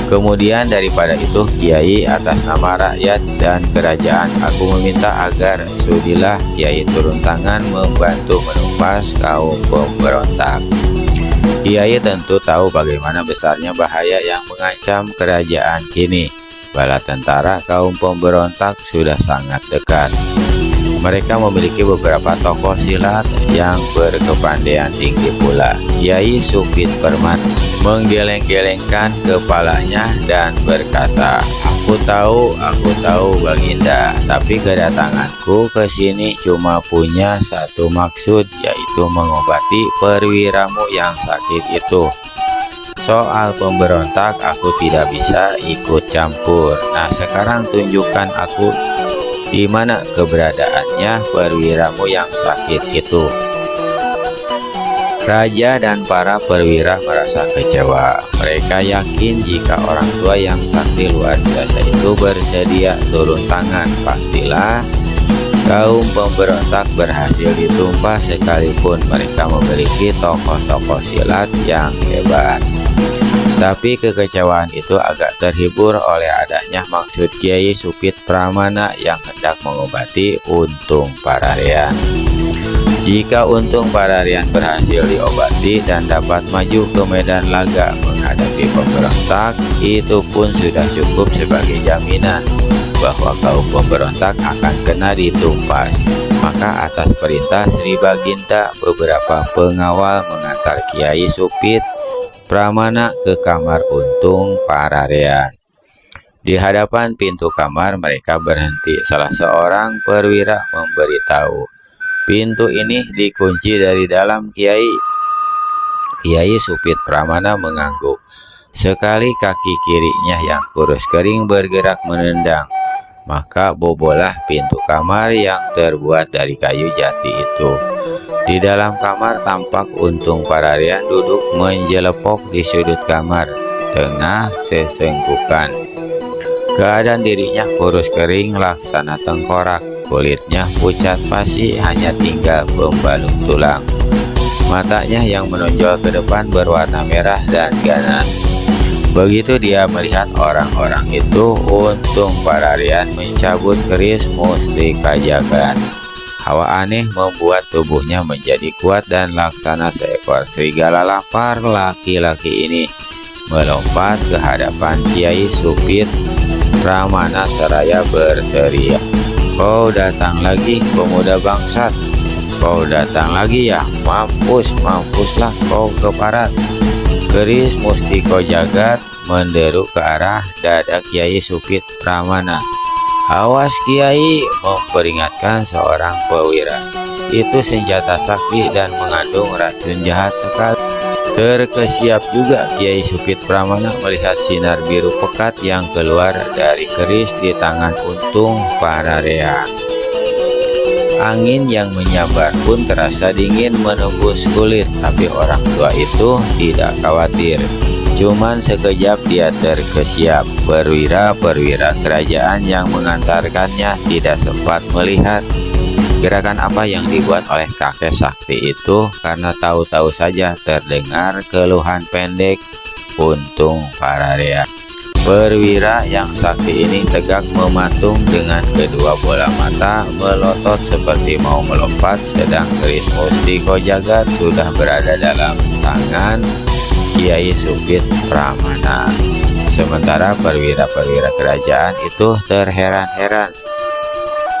"Kemudian daripada itu, Kiai, atas nama rakyat dan kerajaan, aku meminta agar sudilah Kiai turun tangan membantu menumpas kaum pemberontak." Kiai tentu tahu bagaimana besarnya bahaya yang mengancam kerajaan kini. Bala tentara kaum pemberontak sudah sangat dekat. Mereka memiliki beberapa tokoh silat yang berkepandaian tinggi pula. Kiai Supit Pramana menggeleng-gelengkan kepalanya dan berkata, aku tahu Baginda, tapi kedatanganku ke sini cuma punya satu maksud, yaitu mengobati perwiramu yang sakit itu. Soal pemberontak aku tidak bisa ikut campur. Nah, sekarang tunjukkan aku di mana keberadaannya perwiramu yang sakit itu. Raja dan para perwira merasa kecewa. Mereka yakin jika orang tua yang sakti luar biasa itu bersedia turun tangan, pastilah Kaum pemberontak berhasil ditumpas sekalipun mereka memiliki tokoh-tokoh silat yang hebat. Tapi kekecewaan itu agak terhibur oleh adanya maksud Kiai Supit Pramana yang hendak mengobati Untung Pararean. Jika Untung Pararean berhasil diobati dan dapat maju ke medan laga menghadapi pemberontak, itu pun sudah cukup sebagai jaminan bahwa kaum pemberontak akan kena ditumpas. Maka atas perintah Sri Baginda, beberapa pengawal mengantar Kiai Supit Pramana ke kamar Untung Pararean. Di hadapan pintu kamar mereka berhenti. Salah seorang perwira memberitahu, pintu ini dikunci dari dalam. Kiai Supit Pramana mengangguk. Sekali kaki kirinya yang kurus kering bergerak menendang, maka bobolah pintu kamar yang terbuat dari kayu jati itu. Di dalam kamar tampak Untung Pararean duduk menjelepok di sudut kamar, tengah sesenggukan. Keadaan dirinya kurus kering laksana tengkorak, kulitnya pucat pasi, hanya tinggal pembalut tulang. Matanya yang menonjol ke depan berwarna merah dan ganas. Begitu dia melihat orang-orang itu, Untung Pararean mencabut keris mustika jagat. Hawa aneh membuat tubuhnya menjadi kuat dan laksana seekor serigala lapar. Laki-laki ini melompat ke hadapan Kiai Supit Pramana seraya berteriak, "Kau datang lagi, pemuda bangsat! Kau datang lagi ya? Mampuslah kau keparat!" Keris mustiko jagat menderu ke arah dada Kiai Supit Pramana. "Awas Kiai," memperingatkan seorang perwira. "Itu senjata sakti dan mengandung racun jahat sekali." Terkesiap juga Kiai Supit Pramana melihat sinar biru pekat yang keluar dari keris di tangan Untung Pararean. Angin yang menyambar pun terasa dingin menembus kulit, tapi orang tua itu tidak khawatir. Cuman sekejap dia terkesiap. Perwira-perwira kerajaan yang mengantarkannya tidak sempat melihat gerakan apa yang dibuat oleh kakek sakti itu, karena tahu-tahu saja terdengar keluhan pendek Untung Pararean. Perwira yang sakti ini tegak mematung dengan kedua bola mata melotot seperti mau melompat, sedang keris mustiko jagat sudah berada dalam tangan Kiai Supit Pramana. Sementara perwira-perwira kerajaan itu terheran-heran.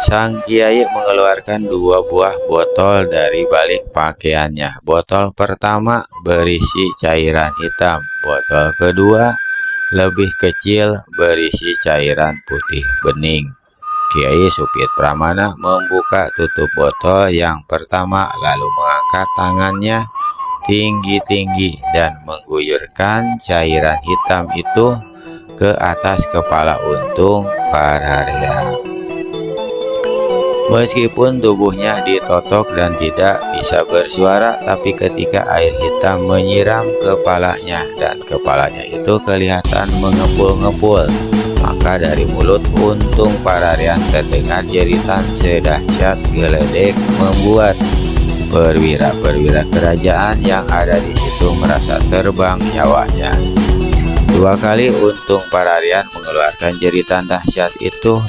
Sang Kiai mengeluarkan dua buah botol dari balik pakaiannya. Botol pertama berisi cairan hitam, botol kedua lebih kecil berisi cairan putih bening. Kiai Supit Pramana membuka tutup botol yang pertama, lalu mengangkat tangannya tinggi-tinggi dan mengguyurkan cairan hitam itu ke atas kepala Untung Pararean. Meskipun tubuhnya ditotok dan tidak bisa bersuara, tapi ketika air hitam menyiram kepalanya dan kepalanya itu kelihatan mengepul-ngepul, maka dari mulut Untung Pararean terdengar jeritan sedahsyat geledek membuat perwira-perwira kerajaan yang ada di situ merasa terbang nyawanya. Dua kali Untung Pararean mengeluarkan jeritan dahsyat itu,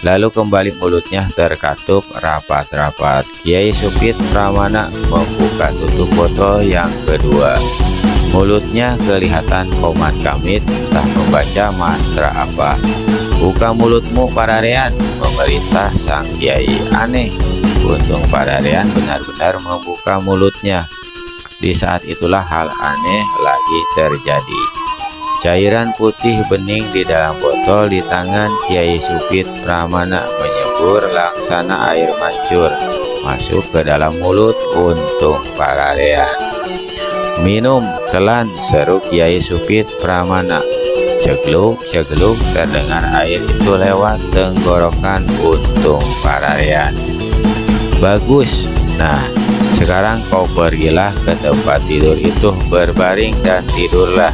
lalu kembali mulutnya terkatup rapat-rapat. Kiai Supit Pramana membuka tutup botol yang kedua. Mulutnya kelihatan komat kamit, entah membaca mantra apa. "Buka mulutmu Pararean," memerintah sang Kiai. Aneh, Untung Pararean benar-benar membuka mulutnya. Di saat itulah hal aneh lagi terjadi. Cairan putih bening di dalam botol di tangan Kiai Supit Pramana menyembur laksana air mancur masuk ke dalam mulut Untung Pararean. "Minum, telan," seru Kiai Supit Pramana. Cegluk-cegluk terdengar air itu lewat tenggorokan Untung Pararean. "Bagus. Nah, sekarang kau pergilah ke tempat tidur itu, berbaring dan tidurlah."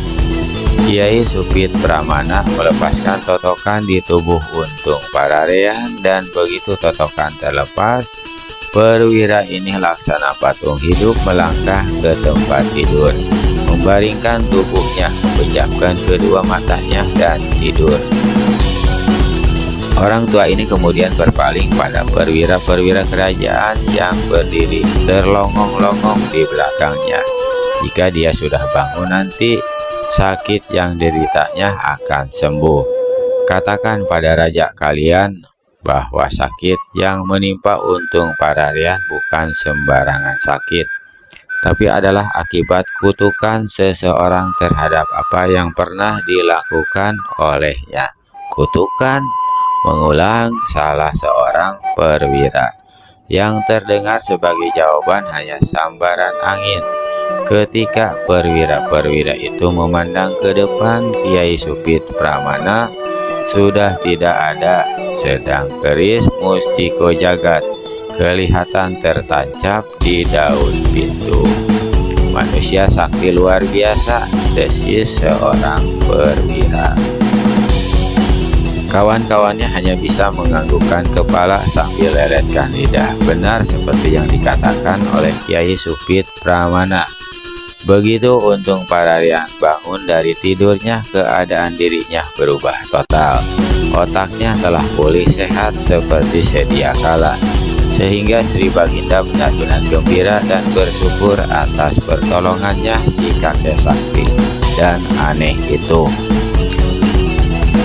Kiai Supit Pramana melepaskan totokan di tubuh Untung Pararean, dan begitu totokan terlepas, perwira ini laksana patung hidup melangkah ke tempat tidur, membaringkan tubuhnya, memejamkan kedua matanya dan tidur. Orang tua ini kemudian berpaling pada perwira-perwira kerajaan yang berdiri terlongong-longong di belakangnya. Jika dia sudah bangun nanti, sakit yang deritanya akan sembuh. Katakan pada raja kalian bahwa sakit yang menimpa Untung Pararean bukan sembarangan sakit, tapi adalah akibat kutukan seseorang terhadap apa yang pernah dilakukan olehnya. Kutukan, mengulang salah seorang perwira. Yang terdengar sebagai jawaban hanya sambaran angin. Ketika perwira-perwira itu memandang ke depan, Kiai Supit Pramana sudah tidak ada, sedang keris Mustiko Jagat kelihatan tertancap di daun pintu. Manusia sakti luar biasa, desis seorang perwira. Kawan-kawannya hanya bisa menganggukkan kepala sambil leletkan lidah. Benar seperti yang dikatakan oleh Kiai Supit Pramana. Begitu Untung Pararean bangun dari tidurnya, keadaan dirinya berubah total. Otaknya telah pulih sehat seperti sedia kala, sehingga Sri Baginda benar-benar gembira dan bersyukur atas pertolongannya si kakek sakti dan aneh itu.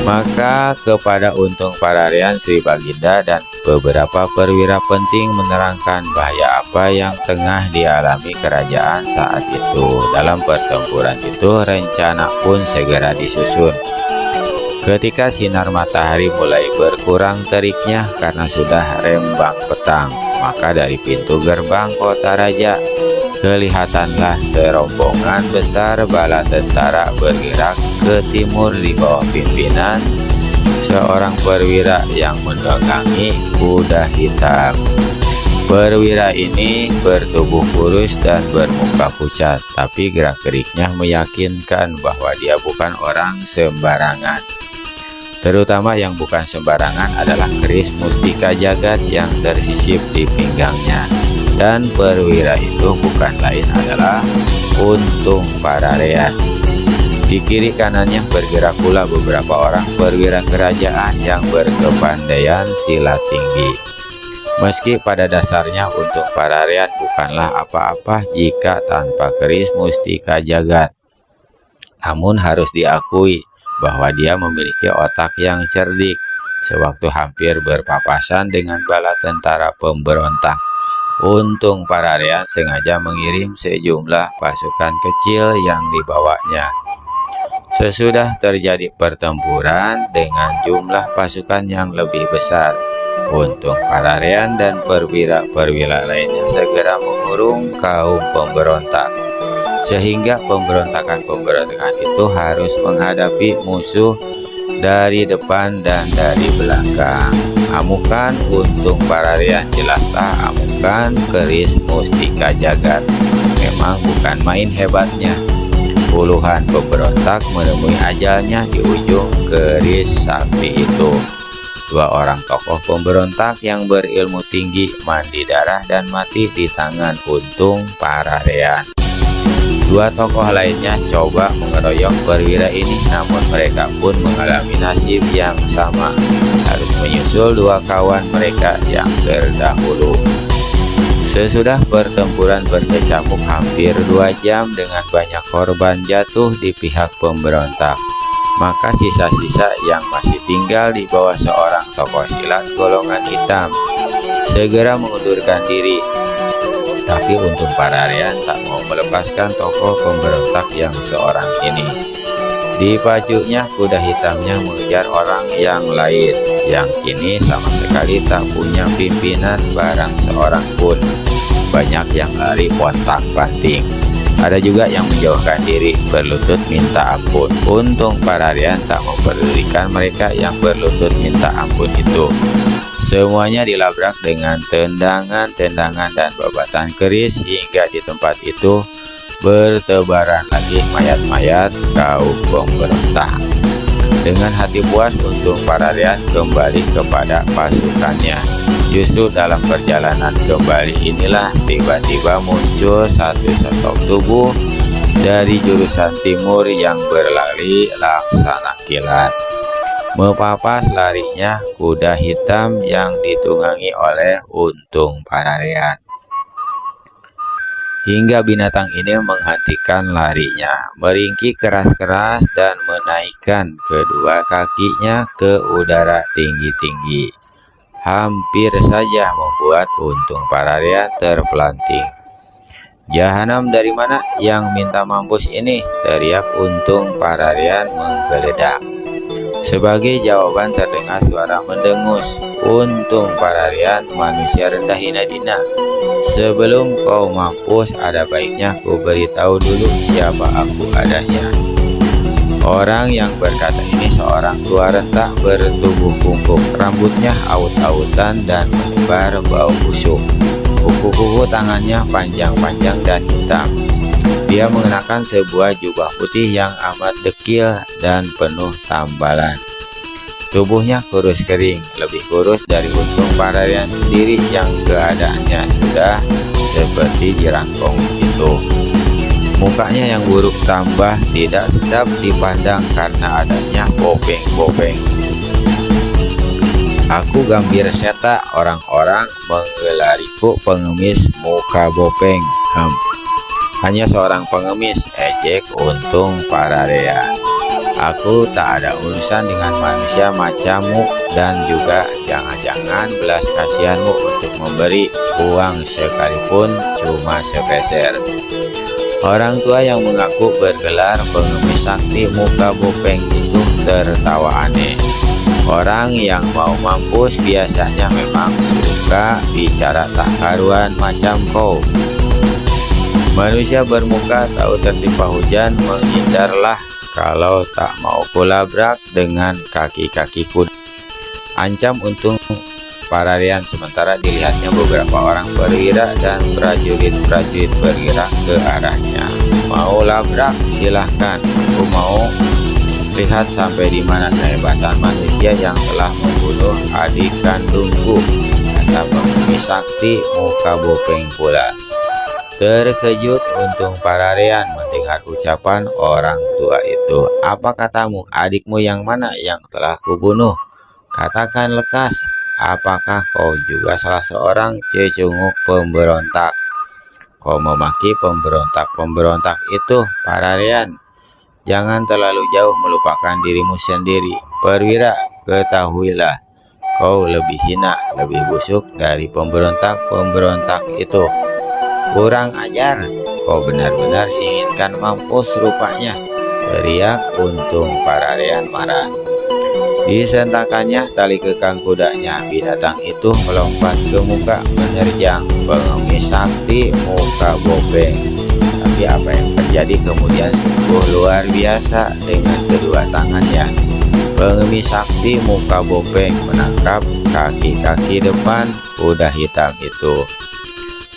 Maka kepada Untung Pararean, Sri Baginda dan beberapa perwira penting menerangkan bahaya apa yang tengah dialami kerajaan saat itu. Dalam pertempuran itu, rencana pun segera disusun. Ketika sinar matahari mulai berkurang teriknya karena sudah rembang petang, maka dari pintu gerbang kota raja kelihatanlah serombongan besar bala tentara bergerak ke timur di bawah pimpinan seorang perwira yang menunggangi kuda hitam. Perwira ini bertubuh kurus dan bermuka pucat, tapi gerak-geriknya meyakinkan bahwa dia bukan orang sembarangan. Terutama yang bukan sembarangan adalah keris Mustika Jagat yang tersisip di pinggangnya. Dan perwira itu bukan lain adalah Untung Pararean. Di kiri kanannya bergerak pula beberapa orang perwira kerajaan yang berkepandaian silat tinggi. Meski pada dasarnya Untung Pararean bukanlah apa-apa jika tanpa keris Mustika Jagat, namun harus diakui bahwa dia memiliki otak yang cerdik. Sewaktu hampir berpapasan dengan bala tentara pemberontak, Untung Pararean sengaja mengirim sejumlah pasukan kecil yang dibawanya. Sesudah terjadi pertempuran dengan jumlah pasukan yang lebih besar, Untung Pararean dan perwira-perwira lainnya segera mengurung kaum pemberontak, sehingga pemberontakan itu harus menghadapi musuh dari depan dan dari belakang. Amukan Untung Pararean jelaslah amukan keris Mustika Jagat. Memang bukan main hebatnya. Puluhan pemberontak menemui ajalnya di ujung keris sakti itu. Dua orang tokoh pemberontak yang berilmu tinggi mandi darah dan mati di tangan Untung Pararean. Dua tokoh lainnya coba mengeroyok perwira ini, namun mereka pun mengalami nasib yang sama, harus menyusul dua kawan mereka yang terdahulu. Sesudah pertempuran berkecamuk hampir 2 jam dengan banyak korban jatuh di pihak pemberontak, maka sisa-sisa yang masih tinggal di bawah seorang tokoh silat golongan hitam segera mengundurkan diri. Tapi Untung Pararean tak mau melepaskan tokoh pemberontak yang seorang ini. Dipacunya kuda hitamnya mengejar orang yang lain, yang kini sama sekali tak punya pimpinan barang seorang pun. Banyak yang lari pontang-panting. Ada juga yang menjauhkan diri, berlutut minta ampun. Untung Pararean tak mempedulikan mereka yang berlutut minta ampun itu. Semuanya dilabrak dengan tendangan-tendangan dan babatan keris hingga di tempat itu bertebaran lagi mayat-mayat kaum pemberontak. Dengan hati puas, Untung Pararian kembali kepada pasukannya. Justru dalam perjalanan kembali inilah tiba-tiba muncul satu sosok tubuh dari jurusan timur yang berlari laksana kilat. Mepapas larinya kuda hitam yang ditunggangi oleh Untung Pararian. Hingga binatang ini menghentikan larinya, meringkik keras-keras dan menaikkan kedua kakinya ke udara tinggi-tinggi. Hampir saja membuat Untung Pararian terpelanting. "Jahanam dari mana yang minta mampus ini?" teriak Untung Pararian menggeledak. Sebagai jawaban terdengar suara mendengus. "Untung Pararian, manusia rendah hina dina. Sebelum kau mampus, ada baiknya ku beritahu dulu siapa aku adanya." Orang yang berkata ini seorang tua renta bertubuh bungkuk, rambutnya aut-autan dan menyebar bau busuk. Kuku-kuku tangannya panjang-panjang dan hitam. Dia mengenakan sebuah jubah putih yang amat dekil dan penuh tambalan. Tubuhnya kurus kering, lebih kurus dari Untung Pararian sendiri yang keadaannya sudah seperti jerangkong itu. Mukanya yang buruk tambah tidak sedap dipandang karena adanya bopeng-bopeng. "Aku Gambir Seta, orang-orang menggelariku pengemis muka bopeng." "Hanya seorang pengemis," ejek Untung Pararian. "Aku tak ada urusan dengan manusia macammu, dan juga jangan-jangan belas kasihanmu untuk memberi uang sekalipun cuma sepeser." Orang tua yang mengaku bergelar pengemis sakti muka bopeng itu tertawa aneh. Orang yang mau mampus biasanya memang suka bicara tak karuan macam kau. Manusia bermuka tahu tertimpa hujan, menghindarlah kalau tak mau kulabrak dengan kaki-kaki kuda, ancam Untung Pararian. Sementara dilihatnya beberapa orang perwira dan prajurit-prajurit bergerak ke arahnya. "Mau labrak? Silahkan. Aku mau lihat sampai di mana kehebatan manusia yang telah membunuh adik kandungku," kata pengemis sakti muka bopeng pula. Terkejut Untung Pararian mendengar ucapan orang tua itu. "Apa katamu? Adikmu yang mana yang telah kubunuh? Katakan lekas. Apakah kau juga salah seorang cecunguk pemberontak?" "Kau memaki pemberontak-pemberontak itu, Pararian. Jangan terlalu jauh melupakan dirimu sendiri. Perwira, ketahuilah, kau lebih hina, lebih busuk dari pemberontak-pemberontak itu." "Kurang ajar, kau benar-benar inginkan mampus rupanya," teriak Untung Pararian marah. Disentakannya tali kekang kudanya. Binatang itu melompat ke muka menerjang pengemis sakti muka bopeng. Tapi apa yang terjadi kemudian sungguh luar biasa. Dengan kedua tangannya, pengemis sakti muka bopeng menangkap kaki-kaki depan kuda hitam itu.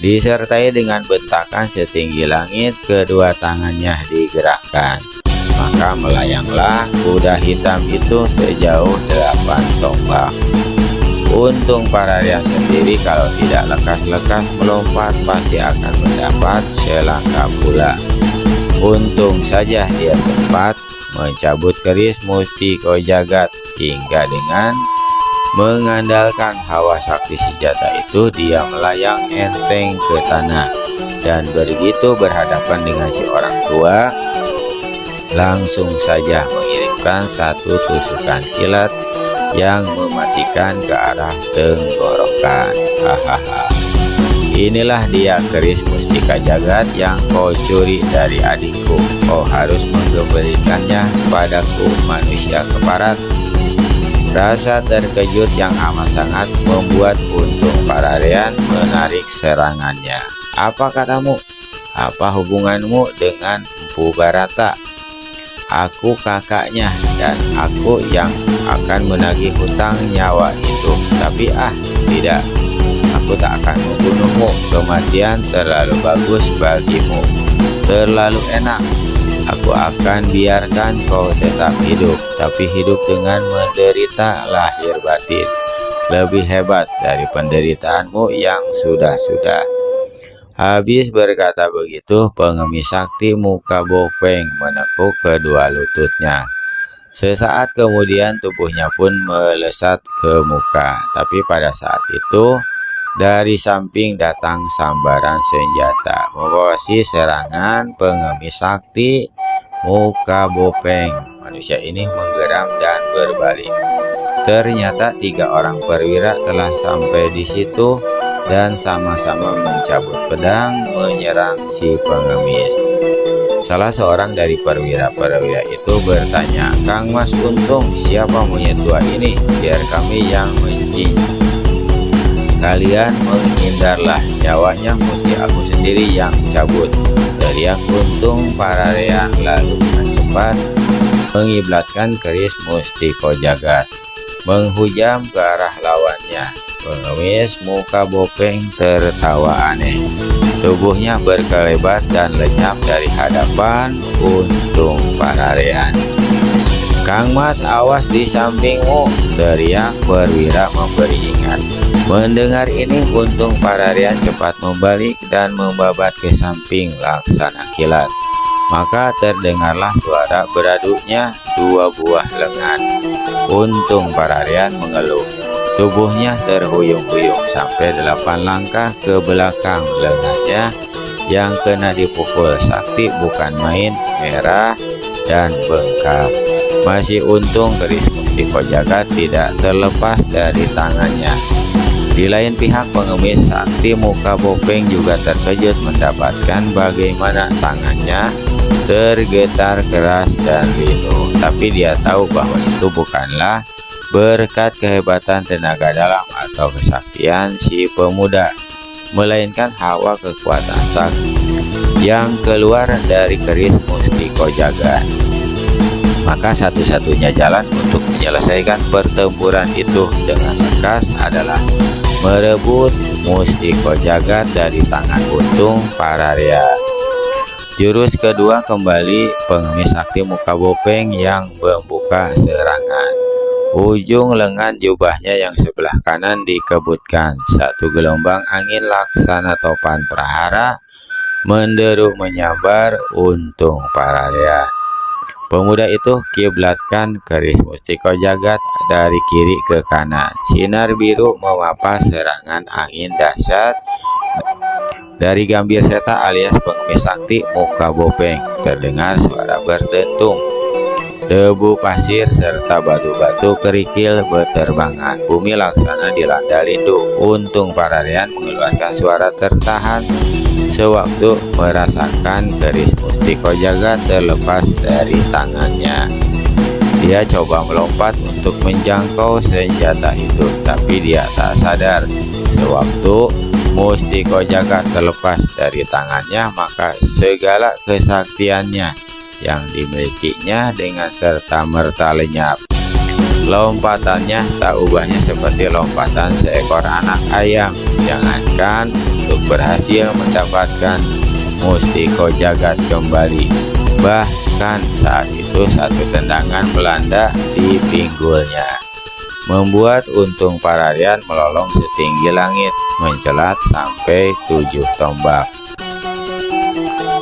Disertai dengan bentakan setinggi langit, kedua tangannya digerakkan. Maka melayanglah kuda hitam itu sejauh 8 tombak. Untung Pararian sendiri kalau tidak lekas-lekas melompat pasti akan mendapat selangkah pula. Untung saja dia sempat mencabut keris Mustiko Jagat, hingga dengan mengandalkan hawa sakti senjata itu dia melayang enteng ke tanah. Dan begitu berhadapan dengan si orang tua, langsung saja mengirimkan satu tusukan kilat yang mematikan ke arah tenggorokan. Hahaha. "Inilah dia keris Mustika Jagat yang kau curi dari adikku. Kau harus mengembalikannya padaku, manusia keparat." Rasa terkejut yang amat sangat membuat Untung Pararian menarik serangannya. "Apa katamu? Apa hubunganmu dengan Empu Barata? Aku kakaknya, dan aku yang akan menagih hutang nyawa itu. Tapi tidak, aku tak akan membunuhmu. Kematian terlalu bagus bagimu." terlalu enak. Aku akan biarkan kau tetap hidup, tapi hidup dengan menderita lahir batin. Lebih hebat dari penderitaanmu yang sudah-sudah. Habis berkata begitu, pengemis sakti muka Bopeng menekuk kedua lututnya. Sesaat kemudian tubuhnya pun melesat ke muka. Tapi pada saat itu, dari samping datang sambaran senjata membawa serangan pengemis sakti muka Bopeng. Manusia ini menggeram dan berbalik. Ternyata 3 orang perwira telah sampai di situ dan sama-sama mencabut pedang menyerang si pengemis. Salah seorang dari perwira-perwira itu bertanya, "Kang Mas Untung, siapa monyet tua ini? Biar kami yang mencincang. Kalian menghindarlah, nyawanya mesti aku sendiri yang cabut," teriak Untung Pararean lalu dengan cepat mengiblatkan keris Mustiko Jagat menghujam ke arah lawannya. Pengemis muka Bopeng tertawa aneh. Tubuhnya berkelebat dan lenyap dari hadapan Untung Pararean. "Kang Mas, awas di sampingmu," teriak perwira memberi ingat. Mendengar ini, Untung Pararean cepat membalik dan membabat ke samping laksana kilat. Maka terdengarlah suara beraduknya 2 buah lengan. Untung Pararean mengeluh. Tubuhnya terhuyung-huyung sampai 8 langkah ke belakang. Lengannya yang kena dipukul sakti bukan main, merah dan bengkak. Masih untung keris Mustiko Jagat tidak terlepas dari tangannya. Di lain pihak, pengemis sakti muka Bopeng juga terkejut mendapatkan bagaimana tangannya tergetar keras dan linu. Tapi dia tahu bahwa itu bukanlah berkat kehebatan tenaga dalam atau kesaktian si pemuda, melainkan hawa kekuatan sakti yang keluar dari keris Mustiko Jagat. Maka satu-satunya jalan untuk menyelesaikan pertempuran itu dengan lekas adalah merebut Mustiko Jagat dari tangan Untung Pararean. Jurus kedua kembali pengemis sakti muka Bopeng yang membuka serangan. Ujung lengan jubahnya yang sebelah kanan dikebutkan. Satu gelombang angin laksana topan prahara menderu menyambar Untung Pararean. Pemuda itu kiblatkan keris Mustiko Jagat dari kiri ke kanan. Sinar biru memapas serangan angin dahsyat dari Gambir Seta alias pengemis sakti muka Bopeng. Terdengar suara berdentung. Debu pasir serta batu-batu kerikil berterbangan. Bumi laksana dilanda lindu. Untung Pararean mengeluarkan suara tertahan sewaktu merasakan keris Mustiko Jagat terlepas dari tangannya. Dia coba melompat untuk menjangkau senjata itu, tapi dia tak sadar. Sewaktu Mustiko Jagat terlepas dari tangannya, maka segala kesaktiannya yang dimilikinya dengan serta-merta lenyap. Lompatannya tak ubahnya seperti lompatan seekor anak ayam. Jangankan untuk berhasil mendapatkan Mustiko Jagat kembali, bahkan saat itu satu tendangan melanda di pinggulnya, membuat Untung Pararean melolong setinggi langit, mencelat sampai 7 tombak.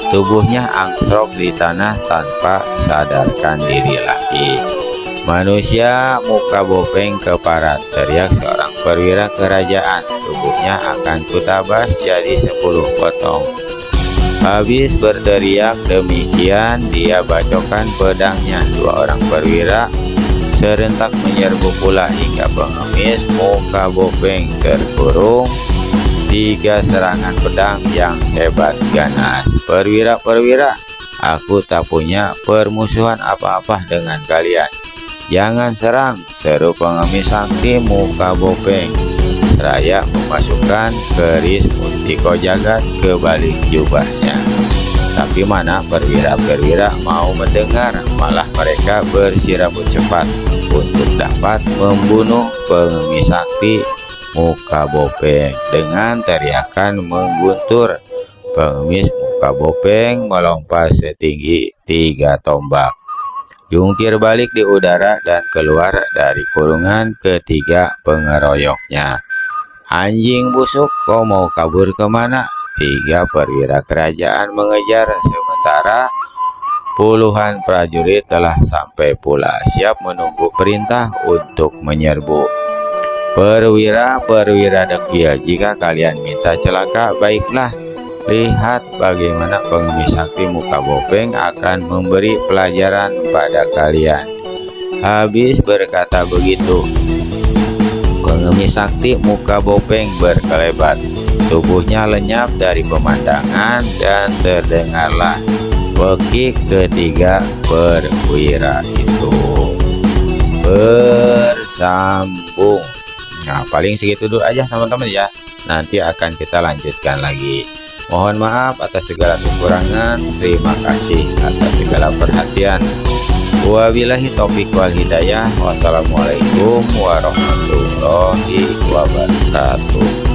Tubuhnya angsrok di tanah tanpa sadarkan diri lagi. "Manusia muka Bopeng keparat," teriak seorang perwira kerajaan. "Tubuhnya akan kutabas jadi 10 potong." Habis berteriak demikian, dia bacokkan pedangnya. 2 orang perwira serentak menyerbu pula hingga pengemis muka Bopeng terkurung 3 serangan pedang yang hebat ganas. "Perwira-perwira, aku tak punya permusuhan apa-apa dengan kalian. Jangan serang," seru pengemis sakti muka Bopeng seraya memasukkan keris Mustiko Jagat ke balik jubahnya. Tapi mana perwira-perwira mau mendengar, malah mereka bersirabut cepat untuk dapat membunuh pengemis sakti muka Bopeng dengan teriakan mengguntur. Pengemis muka Bopeng melompat setinggi 3 tombak. Jungkir balik di udara dan keluar dari kurungan ketiga pengeroyoknya. "Anjing busuk, kau mau kabur kemana?" 3 perwira kerajaan mengejar, sementara puluhan prajurit telah sampai pula, siap menunggu perintah untuk menyerbu. "Perwira-perwira dekil, jika kalian minta celaka, baiklah. Lihat bagaimana pengemis sakti muka Bopeng akan memberi pelajaran pada kalian." Habis berkata begitu, pengemis sakti muka Bopeng berkelebat. Tubuhnya lenyap dari pemandangan dan terdengarlah pekik ketiga perwira itu bersambung. Nah, paling segitu dulu aja teman-teman ya. Nanti akan kita lanjutkan lagi. Mohon maaf atas segala kekurangan. Terima kasih atas segala perhatian. Wabillahi taufiq wal hidayah. Wassalamualaikum warahmatullahi wabarakatuh.